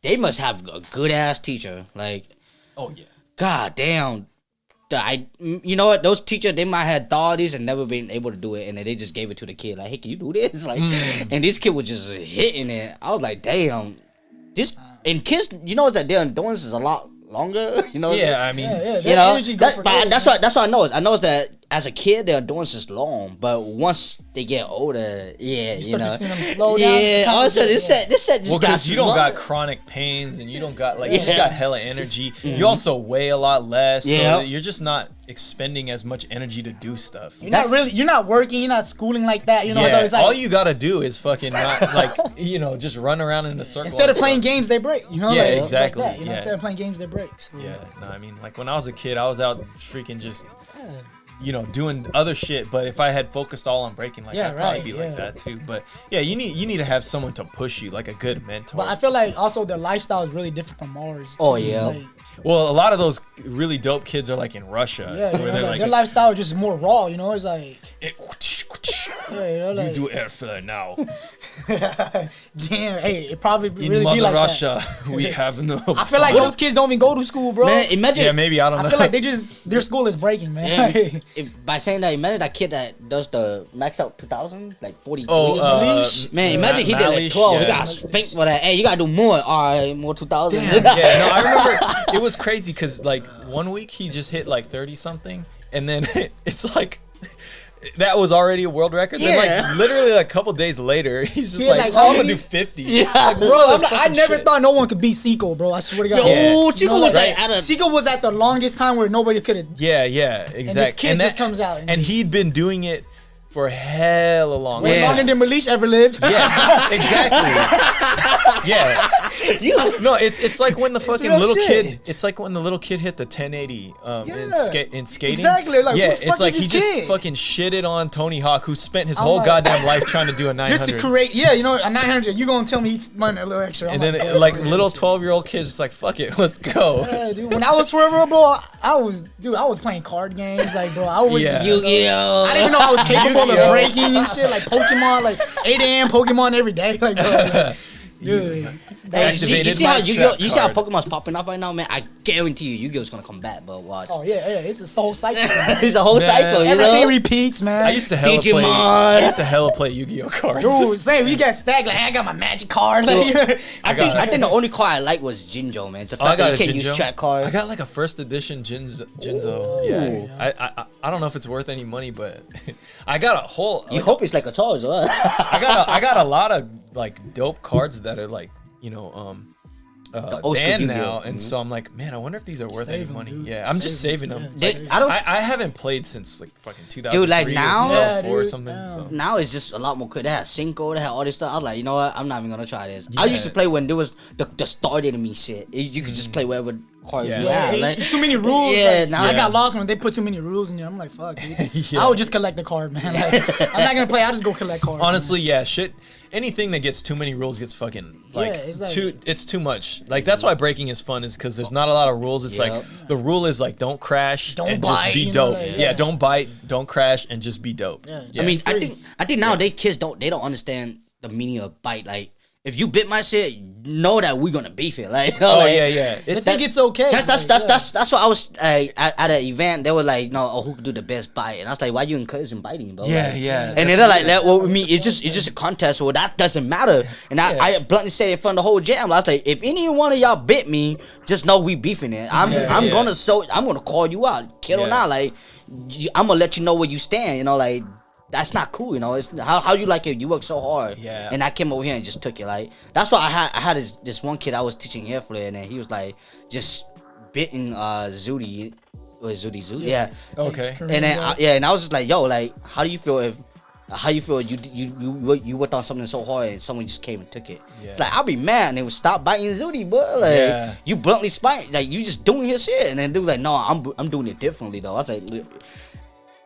they must have a good ass teacher. Like, Oh yeah. god damn. You know what? Those teachers, they might have thought this and never been able to do it, and then they just gave it to the kid. Like, hey, can you do this? Like, and this kid was just hitting it. I was like, damn. This and kids, you know that their endurance is a lot longer. You know? Yeah, I mean, Yeah, You know, energy go for days, that's what I know. I know that as a kid their endurance is long, but once they get older, yeah, you start to know, see them slow down, it's yeah. time to Also, get- this set just well, got because you don't small. got chronic pains and you don't got like you just Yeah. got hella energy. You also weigh a lot less. Yeah. So you're just not expending as much energy to do stuff. You're not working, you're not schooling like that, you know. So Yeah, it's like all you gotta do is fucking not like just run around in a circle. instead of and playing stuff. games, they break. You know, Yeah, like, it's exactly, Like that, you know, yeah. instead of playing games, they break. So. Yeah, no, I mean, like when I was a kid, I was out freaking just, doing other shit. But if I had focused all on breaking, like Yeah, I'd probably right, be yeah. like that too. But yeah, you need to have someone to push you, like a good mentor. But I feel like also their lifestyle is really different from ours. Oh, too. yeah. Like, Well, a lot of those really dope kids are like in Russia, yeah, you where know, they're like, like, their lifestyle is just more raw. You know, it's like, "Eh, yeah, you know, like, you do airfare now. damn, hey, it probably In really Mother be like Russia, that. we have no. I feel like those kids don't even go to school, bro. Man, imagine. Yeah, maybe I don't know. I feel like their school is breaking, man. Yeah, by saying that, imagine that kid that does the max out 2000, like 43. Man, imagine he did like Malish, 12. He yeah. got spanked for that. Hey, you gotta do more. All right, more 2000. Yeah, no, I remember it was crazy because like one week he just hit like 30 something, and then it's like that was already a world record. Then Yeah. like literally like a couple days later, he's just Yeah, like, like, oh, how I'm gonna many- do 50. Yeah. Like, Bro, I never thought no one could beat Seiko, bro. I swear to God. Yo, Yeah. Chico No, was like, like, at a. Seiko was at the longest time where nobody could have. Yeah, exactly. kid just comes out and- and he'd been doing it for hella long. Way Yeah. longer than Malish ever lived. Yeah, exactly. Yeah. No, it's like when the fucking real little shit. kid. It's like when the little kid hit the 1080 in skating. Exactly, like, yeah, who the fuck it's like is he this just kid? fucking shitted on Tony Hawk, who spent his I'm whole like- goddamn life trying to do a 900. Just to create, yeah, you know, a 900. You gonna tell me he's money a little extra? I'm and then like, like little 12-year-old kids just like fuck it, let's go. yeah, dude. When I was swerver, bro, I was playing card games, like, bro, I was. Yeah. Yu-Gi-Oh! I didn't even know I was capable of Yu-Gi-Oh. breaking and shit, like Pokemon, like 8 a.m. Pokemon every day, like, bro, like, dude. Hey, you Activated see how my Yu-Gi-Oh? trap You see how card. Pokemon's popping up right now, man? I guarantee you, Yu-Gi-Oh's gonna come back, but watch. Oh yeah, it's a soul cycle. It's a whole Man. cycle, you Everything know? repeats, man. I used to hella play. Digimon. I used to hella play Yu-Gi-Oh cards. Dude, same. We got stacked. Like, I got my magic card. Like, I think the only card I like was Jinjo, man. It's the Oh, I fact got that a you can't use Jinjo. track cards. I got like a first edition Jinzo. Yeah. I don't know if it's worth any money, but I got a whole. You hope it's like a Charizard. I got a lot of like dope cards that are like old school banned Yu-Gi-Oh. now, and so I'm like, man, I wonder if these are worth Save any 'em, money. dude. Yeah, I'm just Save saving 'em. them. Yeah, They- I don't. I haven't played since like fucking 2003 Dude, like now- or 2004 or Yeah, something. dude, So. Now it's just a lot more cool. They had Cinco, they had all this stuff. I was like, you know what? I'm not even gonna try this. I Yeah. used to play when there was the start enemy shit. You could just play whatever card Yeah. you yeah, had. hey, Like, too many rules. Yeah, like, now I Yeah. got lost when they put too many rules in there. I'm like, fuck, dude. Yeah. I would just collect the card, man. Like, I'm not gonna play. I'll just go collect cards. Honestly, yeah, shit. Anything that gets too many rules gets fucking like, Yeah, it's like- it's too much. Like that's why breaking is fun, is because there's not a lot of rules. It's Yep. like the rule is like don't crash Don't and bite, just be you know, dope. like, yeah. yeah. Don't bite, don't crash, and just be dope. Yeah. I mean, free. I think nowadays kids don't understand the meaning of bite. Like, if you bit my shit, know that we're gonna beef it. Like, you know, Oh like, yeah. They It's think it's okay. That's like, yeah. that's what I was at an event. They were like, no, who could do the best bite? And I was like, why you encouraging biting, bro? Yeah, Like, yeah. And they're like, that. Well, I mean, it's just a contest. Well, that doesn't matter. And Yeah. I bluntly said in front of the whole jam, I was like, if any one of y'all bit me, just know we beefing it. I'm Yeah. gonna call you out, kid or Yeah. not. Like, I'm gonna let you know where you stand. You know, like. That's not cool, you know. It's how you like it. You work so hard, Yeah. And I came over here and just took it. Like, that's why I had this one kid I was teaching hair flare, and then he was like just bitten Zudi, or Zudi, yeah. Okay. And then and I was just like, yo, like, how do you feel if How you feel? You worked on something so hard and someone just came and took it. Yeah. It's like I'll be mad and they would stop biting Zooty, bro. Like you bluntly spite, like you just doing his shit, and then they was like, no, I'm doing it differently though. I was like, look,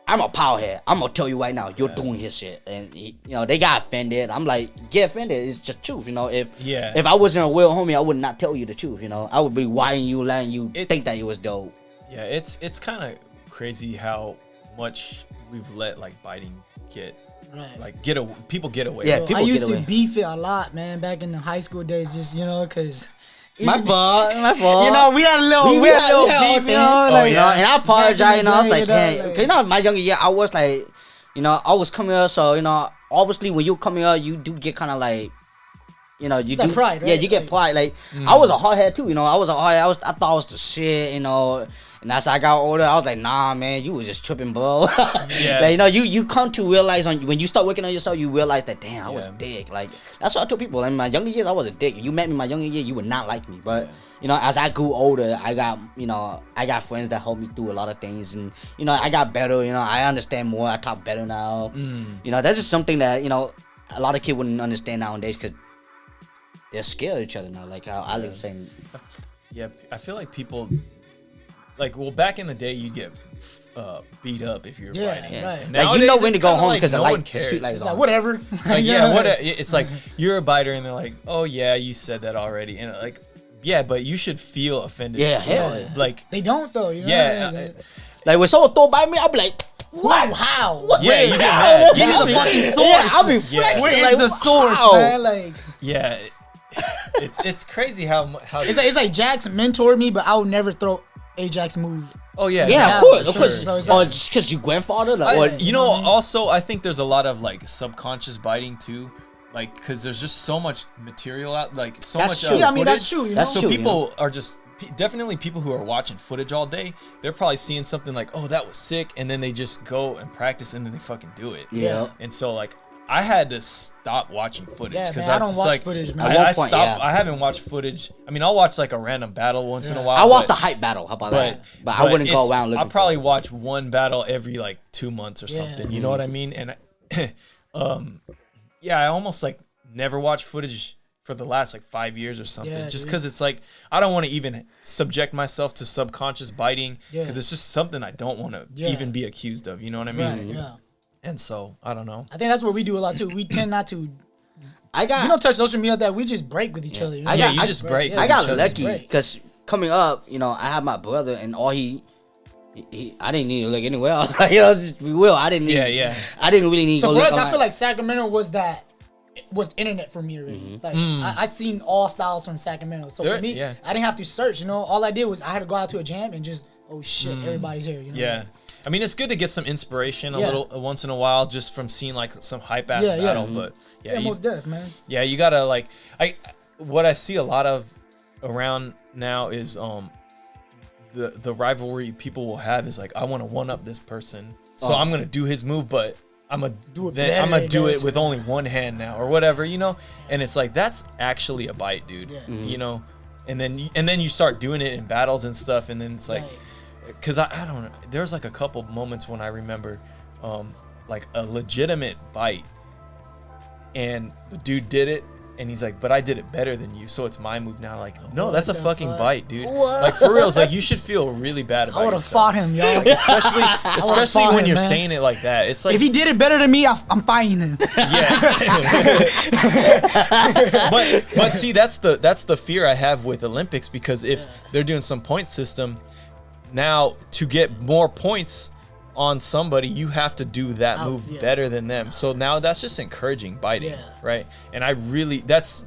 I'm a powerhead. I'm gonna tell you right now, you're doing his shit, and they got offended. I'm like, get offended. It's just truth, If I wasn't a real homie, I would not tell you the truth. I would be whying you, letting you think that it was dope. Yeah, it's kind of crazy how much we've let like biting get. Right. Like people get away. Yeah, with it. people I used get to away. beef it a lot, man, back in the high school days, just because. My fault. We had a little beef, And I apologize. I was like, damn. cause my younger year, I was like, I was coming here, so obviously when you come here, you do get kind of like. You it's do like pride, right? Yeah, you get pride. Like I was a hardhead too. I was a hardhead. I thought I was the shit. And as I got older, I was like, nah, man, you was just tripping, bro. Yeah. Like, you come to realize when you start working on yourself, you realize that damn, I was a dick. Like that's what I told people. In my younger years, I was a dick. If you met me in my younger year, you would not like me. But as I grew older, I got friends that helped me through a lot of things, and I got better. I understand more. I talk better now. That's just something that a lot of kids wouldn't understand nowadays because they're scared of each other now. Like how Ali was saying. Yeah, I feel like people, back in the day, you'd get beat up if you were fighting. Yeah, right. And Like nowadays, when to go home because no the one light, cares. street lights Like, on. whatever. It's like you're a biter, and they're like, oh yeah, you said that already, and like, yeah, but you should feel offended. Yeah, hell yeah. Like They don't though. yeah, Like when someone throw by me, I'll be like, what? How? yeah, you get mad. Give me the fucking source. Yeah, I'll be Yeah. flexing. Where is like, the source, wow. man? Like Yeah, it's crazy how it's like Jax mentored me, but I would never throw Ajax move. oh yeah, Yeah, no, of for course. sure. So it's Or like- just because you grandfather, like, or, You know, also I think there's a lot of like subconscious biting too, like because there's just so much material out, like so That's much. true. Yeah, I mean footage. that's true. That's So true. people are just definitely people who are watching footage all day. They're probably seeing something like, oh, that was sick, and then they just go and practice, and then they fucking do it. Yeah. And so like I had to stop watching footage Yeah, because man, I I don't was watch like, footage, man. At I one point, stopped. yeah. I haven't watched footage. I mean, I'll watch like a random battle once in a while. I watched but- the hype battle. How about but, that? But I wouldn't go it's- around looking. I'll probably watch one battle every like 2 months or something. You know what I mean? And I almost like never watched footage for the last like 5 years or something. Yeah, just dude. because it's like I don't want to even subject myself to subconscious biting because Yeah. it's just something I don't want to Yeah. even be accused of. You know what I mean? Right, yeah. And so I don't know. I think that's what we do a lot too. We tend not to. We I got. don't touch social media that we just break with each other. You know? I Yeah, got- you I- just break. yeah. I got each other's lucky break. because coming up, I had my brother, and all he I didn't need to look anywhere else. Like, just be real. I didn't need. Yeah. I didn't really need. So to for go us, look I feel online. like Sacramento was internet for me already. Like I seen all styles from Sacramento. So There- for me, yeah. I didn't have to search. All I did was I had to go out to a jam and just everybody's here. Yeah. I mean, it's good to get some inspiration a Yeah. little once in a while just from seeing like some hype ass Yeah, yeah. battle. But Yeah, most def, man. Yeah, you gotta like what I see a lot of around now is the rivalry people will have is like I want to one up this person, so I'm gonna do his move, but I'm gonna Do it I'm gonna better, do I it guess. with only one hand now or whatever, and it's like that's actually a bite, dude. Yeah. And then you start doing it in battles and stuff, and then it's like. Right. Because I don't know, there's like a couple moments when I remember like a legitimate bite and the dude did it and he's like, but I did it better than you, so it's my move now. Like, no, that's a the fucking fuck? bite, dude. What? Like for real, it's like you should feel really bad about I would have yourself. fought him, y'all. Especially fought when him, you're man. saying it like that. It's like If he did it better than me, I'm fighting him. yeah. but see, that's the fear I have with Olympics, because if they're doing some point system now, to get more points on somebody, you have to do that move better than them. So now that's just encouraging biting, Yeah. right? And I really that's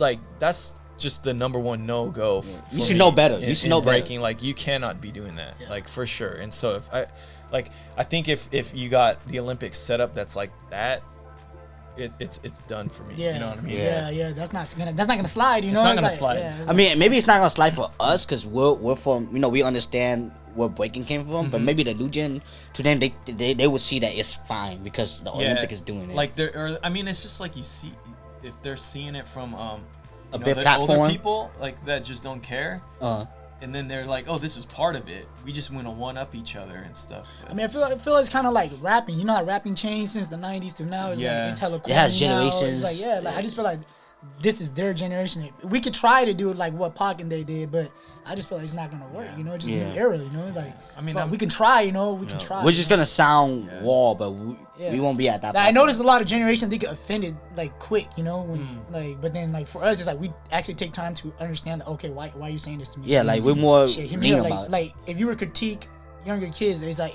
just the number one no-go. You should know better. You should know better. breaking. Like, you cannot be doing that, like, for sure. And so if I think if you got the Olympics set up that's like that, it's done for me. Yeah. You know what I mean? Yeah. That's not gonna slide. You know, not gonna like, slide. yeah, it's I mean, maybe it's not gonna slide for us because we're from, we understand where breaking came from, but maybe the new gen, to them, they would see that it's fine because the Olympic is doing it. Like it's just like you see if they're seeing it from A big the platform. older people like that just don't care. and then they're like, oh, this is part of it. We just want to one-up each other and stuff. But, I mean, I feel it's kind of like rapping. You know how rapping changed since the 90s to now? It's like, it's hella It has corny now. generations. It's like, I just feel like this is their generation. We could try to do it like what Pac and they did, but I just feel like it's not gonna work. You know, just a new era. You know, like I mean, we can try. You know, we can try. We're just gonna sound raw, but we won't be at that. Like, I noticed a lot of generations they get offended like quick. You know, when but then like for us, it's like we actually take time to understand. Okay, why are you saying this to me? Yeah, like we're more Shit, hit mean me up, about it. like if you were critique younger kids, it's like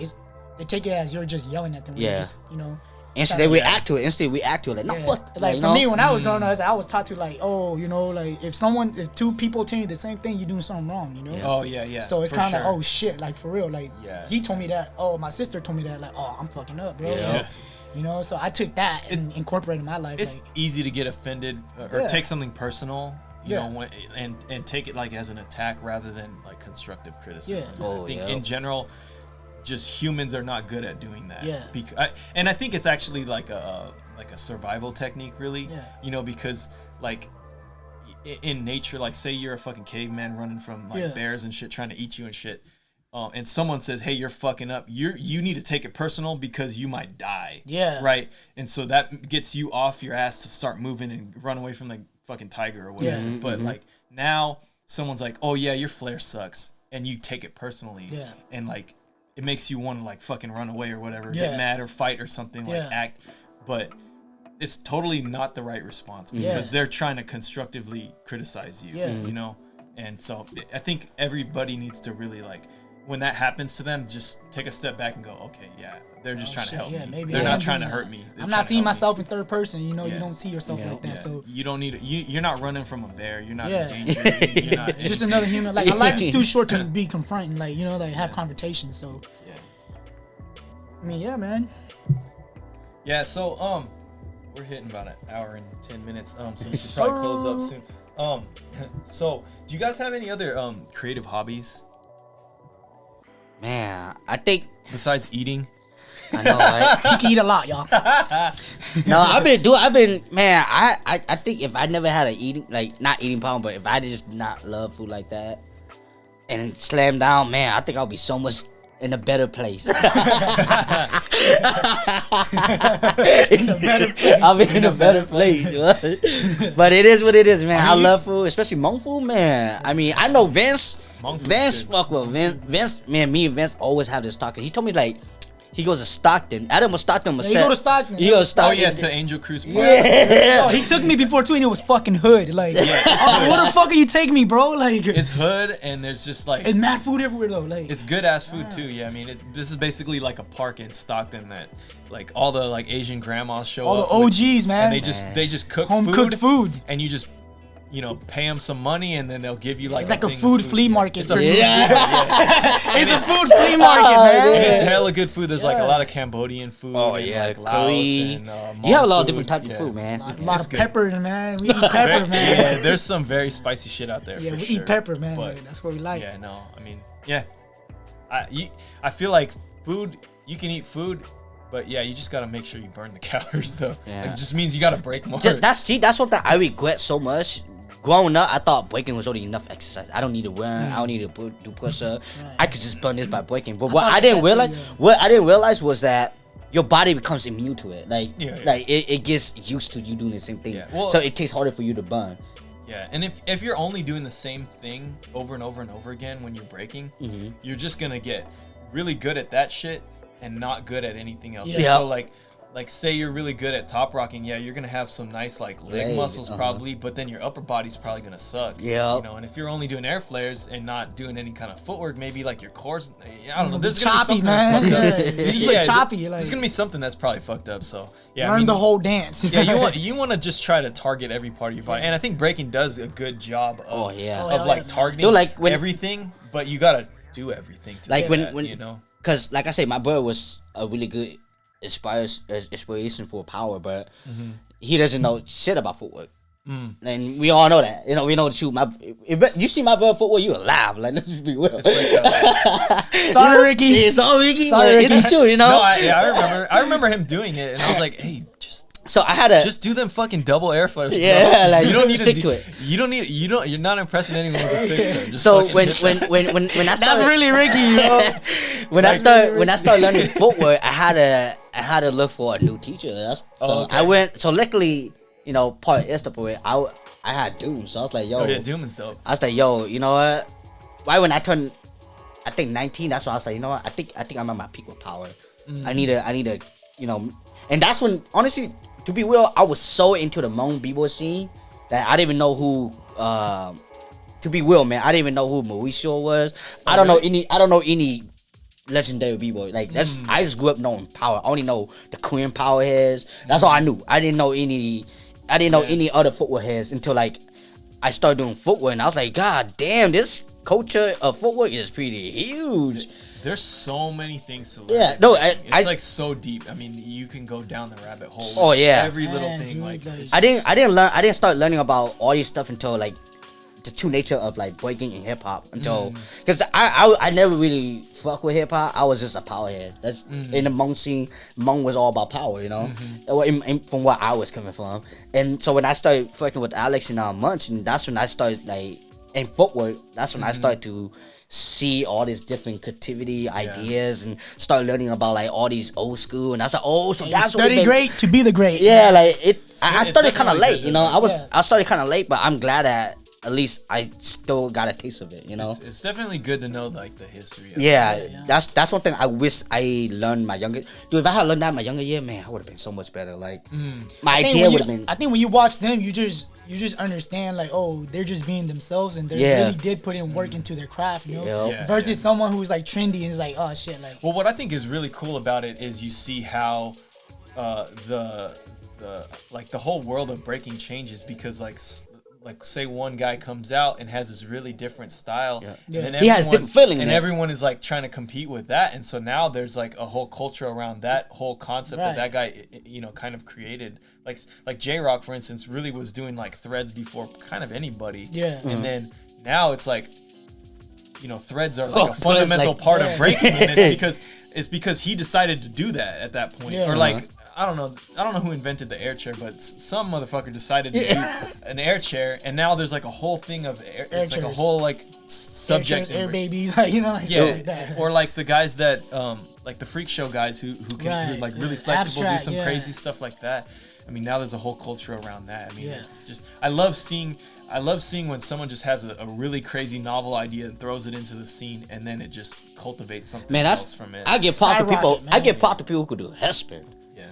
they take it as you're just yelling at them. Yeah. Just, you know. Instantly we act to it. Instantly we act to it. Like, no, fuck. Like you for know? me, when I was growing up, I was taught to like, oh, you know, like if two people tell you the same thing, you're doing something wrong, you know? oh yeah. So it's for kind of sure. like, oh shit, like for real, like he told me that. Oh, my sister told me that. Like, oh, I'm fucking up, bro. Yeah. Like, you know, so I took that and incorporated in my life. It's like, easy to get offended or take something personal, you Yeah. know, and take it like as an attack rather than like constructive criticism. Yeah. Oh, I think yeah. in general, just humans are not good at doing that. Yeah. And I think it's actually like a survival technique, really. Yeah. You know, because like in nature, like say you're a fucking caveman running from like bears and shit trying to eat you and shit. And someone says, "Hey, you're fucking up. You need to take it personal because you might die." Yeah. Right. And so that gets you off your ass to start moving and run away from the fucking tiger or whatever. Yeah. But like now, someone's like, "Oh yeah, your flare sucks," and you take it personally. Yeah. And like, it makes you want to like fucking run away or whatever, Yeah. get mad or fight or something, like Yeah. act. But it's totally not the right response because they're trying to constructively criticize you. Yeah. You know. And so I think everybody needs to really like, when that happens to them, just take a step back and go, okay, yeah, they're just trying to help me. Maybe They're I'm not trying to doing hurt that. me. They're I'm trying not to seeing help me. myself in third person. You know, Yeah. you don't see yourself like that. Yeah. So you don't need you're not running from a bear. You're not Yeah. in danger. You're not just anything. another human. Like, our life is too short to be confronting. Like, you know, like have conversations. So, Yeah. I mean, yeah, man. Yeah. So we're hitting about an hour and 10 minutes. So we should probably close up soon. So do you guys have any other creative hobbies Man, I think besides eating? I know, right? You can eat a lot, y'all. No, I've been, man, I think if I never had a eating, like, not eating problem, but if I just not love food like that and slam down, man, I think I'll be so much in a better place. In a better place. I'll be in a better place. But it is what it is, man. I love food, especially Hmong food, man. I mean, I know Vince. Hmong food's Vince, good. fuck with Vince, man, me and Vince always have this talk. He told me, like, he goes to Stockton. Adam was Stockton. Yeah, he go to Stockton. He goes to Oh Stockton. yeah, to Angel Cruise Park. Yeah. Oh, he took me before too, and it was fucking hood. Like, oh, where the fuck are you taking me, bro? Like, It's hood, and there's just like and mad food everywhere though. Like, it's good ass food too. Yeah, I mean, this is basically like a park in Stockton that like all the like Asian grandmas show all the up. with, OGs, man. and they just cook Home cooked food. and you just pay them some money, and then they'll give you like It's like a thing of food flea Yeah. market. It's a for food food. Yeah. It's a food flea market, Oh, man. And it's hella good food. There's like a lot of Cambodian food. Oh, and, yeah, like Laos curry. and Hmong You have a lot of food. different types Yeah. of food, man. A It's lot of good. pepper, man. We eat pepper, man. Yeah, there's some very spicy shit out there. Yeah, for we sure. eat pepper, man. But That's what we like. yeah, no, I mean, yeah, I feel like food. You can eat food, but yeah, you just gotta make sure you burn the calories though. Yeah. Like, it just means you gotta break more. That's what I regret so much. Growing up, I thought breaking was already enough exercise. I don't need to run. I don't need to do push up. I could just burn this by breaking. But what I didn't realize was that your body becomes immune to it. Like, like it gets used to you doing the same thing. Yeah, well- so it takes harder for you to burn. Yeah, and if you're only doing the same thing over and over and over again when you're breaking, you're just gonna get really good at that shit and not good at anything else. Yeah. So like say you're really good at top rocking, yeah, you're gonna have some nice like leg Leg, muscles probably, but then your upper body's probably gonna suck. Yeah. And if you're only doing air flares and not doing any kind of footwork, maybe like your core's, I don't know. It's There's choppy, gonna be something man. that's fucked up. You just look choppy. Like, There's gonna be something that's probably fucked up. So yeah, learn the whole dance. yeah, you want to just try to target every part of your body, and I think breaking does a good job of, Oh, yeah. of like targeting Dude, like, when- everything, but you gotta do everything. To Like do that, when cause like I say, my brother was a really good inspiration for power, but he doesn't know shit about footwork. And we all know that. We know the truth. You see my brother footwork, you laugh. Like, let's just be real. Sorry, Ricky. Sorry, Ricky. Sorry, But it's Ricky. true, No, I remember him doing it, and I was like, hey, just So I had a Just do them fucking double air flares, bro. Yeah, like, you don't need stick to to it. You're not impressing anyone with the 6. Just so fucking- when I started, That's really Ricky, bro. when I started learning footwork, I had to look for a new teacher. Okay. I went. So luckily, part of Istanbul, I had Doom. So I was like, yo, Oh yeah, Doom is dope. I was like, yo, you know what? Right when I turned, I think 19. That's why I was like, you know what? I think I'm at my peak with power. I need to, and that's when, honestly, to be real, I was so into the Hmong b-boy scene that I didn't even know who. To be real, man, I didn't even know who Mauricio was. I don't know any legendary b-boy. Like I just grew up knowing power. I only know the Korean power heads. That's all I knew. I didn't know any other footwear heads until like I started doing footwear, and I was like, God damn, this culture of footwear is pretty huge. There's so many things to learn. Yeah, no, it's like so deep. I mean, you can go down the rabbit hole. Oh, yeah. Every little Man, thing, dude, like like- it's- I didn't start learning about all this stuff until like the true nature of like breaking and hip hop until because I never really fuck with hip hop. I was just a power head. That's in the Hmong scene. Hmong was all about power, from where I was coming from. And so when I started fucking with Alex and Munch, and that's when I started like in footwork. That's when I started to see all these different creativity ideas and start learning about like all these old school. And I was like, oh, so that's what Study great to be the great. Yeah, like it. I it's started kind of definitely late, good to I started kind of late, but I'm glad that at least I still got a taste of it, It's definitely good to know like the history. Of Yeah, that's one thing I wish I learned my younger. Dude, if I had learned that in my younger year, man, I would have been so much better. Like my idea would have been. I think when you watch them, you just understand like, oh, they're just being themselves and they really did put in work into their craft, Yeah. versus someone who's like trendy and is like, oh shit, like. Well, what I think is really cool about it is you see how the whole world of breaking changes because like say one guy comes out and has this really different style and then He has different feeling, and man. everyone is like trying to compete with that, and so now there's like a whole culture around that whole concept that guy kind of created. Like J-Rock, for instance, really was doing like threads before kind of anybody, and then now it's like threads are like a fundamental part of breaking, and it's because he decided to do that at that point, or like I don't know who invented the air chair, but some motherfucker decided to do an air chair, and now there's like a whole thing of air it's chairs. like a whole like subject, Air babies, like, like stuff like that. or like the guys that like the freak show guys who can who like really flexible, Abstract, do some crazy stuff like that. I mean, now there's a whole culture around that. I mean, it's just I love seeing when someone just has a really crazy novel idea and throws it into the scene, and then it just cultivates something else from it. I get props to people. Skyrocket, man. I get props to people who could do headspin. Yeah.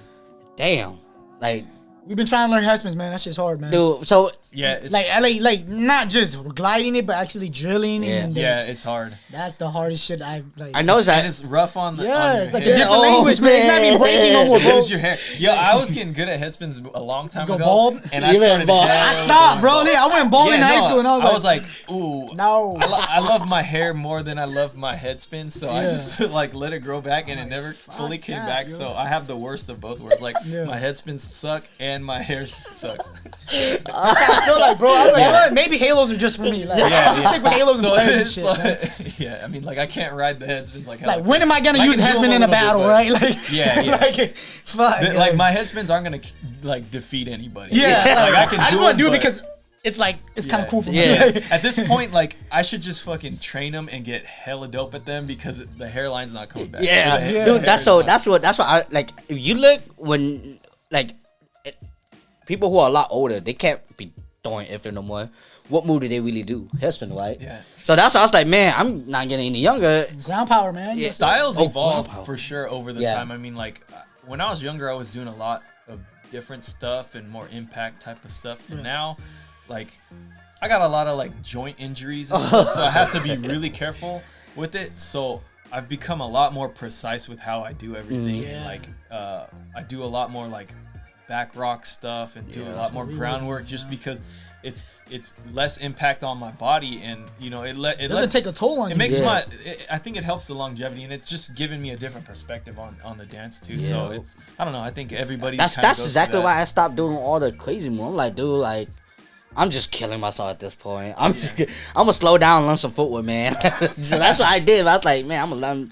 Damn, like We've been trying to learn Headspins, man. That shit's hard, man. dude. So Yeah, it's, Like not just gliding it, but actually drilling it. And then yeah, it's hard. that's the hardest shit I've like. I know And that. it's rough on the. on Yeah, your it's like hair. a different Oh, language, man. It's not even breaking no more, You bro. lose your hair. Yo, I was getting good at headspins a long time Go ago. bald? And I You went started. bald. I stopped, bro. I went bald in high school, and I was like, ooh. no. I love my hair more than I love my headspin, so I just like let it grow back, and it never fully came that, back. yo. So I have the worst of both worlds. Like Yeah. my headspins suck and my hair sucks. That's how I feel like, bro. I was like, "Oh, maybe halos are just for me. Like, I'll just stick with halos and So flares and it's shit. like, yeah, I mean, like I can't ride the headspins like. Like, when am I gonna use can do Headspin them in a little bit, battle, but- right? Like, Yeah, yeah. like, fuck. Like my headspins aren't gonna like defeat anybody. yeah, like I can. I just do want to do it but- because it's like it's kind of cool for me. Yeah. Like, At this point, like I should just fucking train them and get hella dope at them because the hairline's not coming back. Yeah, The Yeah. hair dude. That's is so. not- That's what I like. If you look when like people who are a lot older, they can't be throwing after no more. What move do they really do? Headspin, right? Yeah. So that's why I was like, man, I'm not getting any younger. ground power, man. Yeah. Styles Oh, evolved wow. for sure over the Yeah. time. I mean, like when I was younger, I was doing a lot of different stuff and more impact type of stuff. But now, like, I got a lot of like joint injuries and stuff, so I have to be really careful with it. So I've become a lot more precise with how I do everything. Yeah. Like, I do a lot more like back rock stuff and do a lot more what we groundwork just because it's less impact on my body, and you know it doesn't take a toll on you. it makes Yeah. I think it helps the longevity, and it's just given me a different perspective on the dance too. So I don't know. I think everybody. That's exactly why I stopped doing all the crazy moves. I'm like, dude, like I'm just killing myself at this point. I'm gonna slow down and learn some footwork, man. So that's what I did. I was like, man, I'm gonna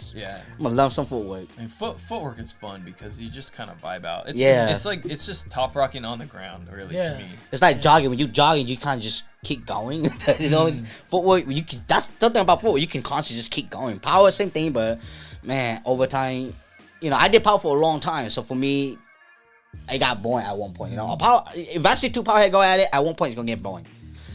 learn some footwork. I mean, footwork is fun because you just kind of vibe out. It's it's just top rocking on the ground, really, to me. It's like jogging. When you jogging, you kind of just keep going. You know, footwork. You can. That's something about footwork. You can constantly just keep going. Power, same thing, but man, over time, you know, I did power for a long time. So for me, it got boring at one point. You know, if I see two powerhead go at it, at one point it's gonna get boring.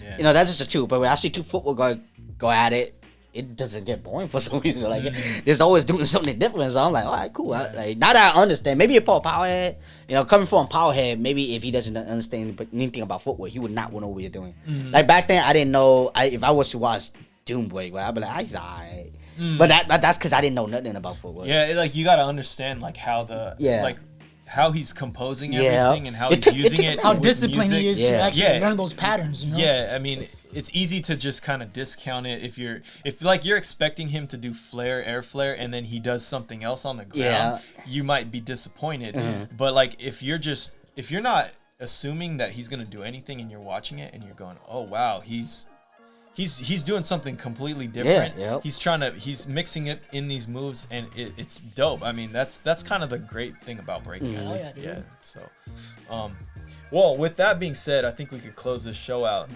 Yeah. You know, that's just the truth. But when I see two footwork go at it, it doesn't get boring for some reason. Like there's always doing something different. So I'm like, all right, cool. Like now that I understand, maybe if Paul Powerhead, you know, coming from Powerhead, maybe if he doesn't understand anything about footwork, he would not know what you're doing. Like back then, I didn't know. If I was to watch Doomboy, I'd be like, he's alright. But that's because I didn't know nothing about footwork. Yeah, like you gotta understand like how like how he's composing everything and how he's using it. How disciplined he is to actually learn those patterns. You know? Yeah, I mean, it's easy to just kind of discount it if you're expecting him to do air flare, and then he does something else on the ground. You might be disappointed. But like if you're not assuming that he's gonna do anything and you're watching it and you're going, oh wow, he's doing something completely different. He's mixing it in these moves, and it's dope. I mean, that's kind of the great thing about breaking. So, well, with that being said, I think we could close this show out.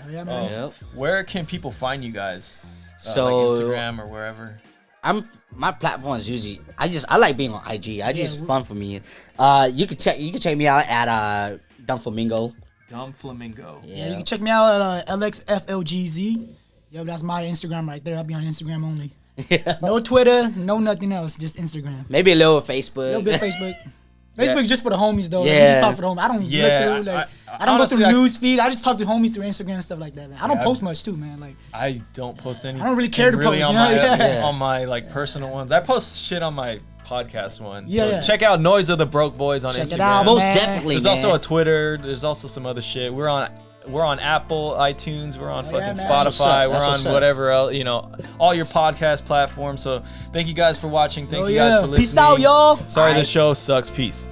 Where can people find you guys? So like Instagram or wherever. My platform is usually I like being on IG. It's fun for me. You can check me out at Dumb Flamingo. Dumb Flamingo. Yeah, you can check me out at LXFLGZ. Yo, that's my Instagram right there. I'll be on Instagram only. No Twitter, no nothing else, just Instagram. Maybe a little Facebook. A little bit of Facebook. Facebook's just for the homies though. Like, we just talk for the homies. I don't look through I don't honestly, go through news feed. I just talk to homies through Instagram and stuff like that, man. I don't post much too, man. Like I don't post anything. I don't really care to post on my like personal ones. I post shit on my podcast one. So check out Noise of the Broke Boys on Instagram. It out, most definitely. There's also a Twitter. There's also some other shit. We're on Apple, iTunes. We're on fucking Spotify. We're on whatever else, you know, all your podcast platforms. So thank you guys for watching. Thank you guys for listening. Peace out, y'all. Sorry, this show sucks. Peace.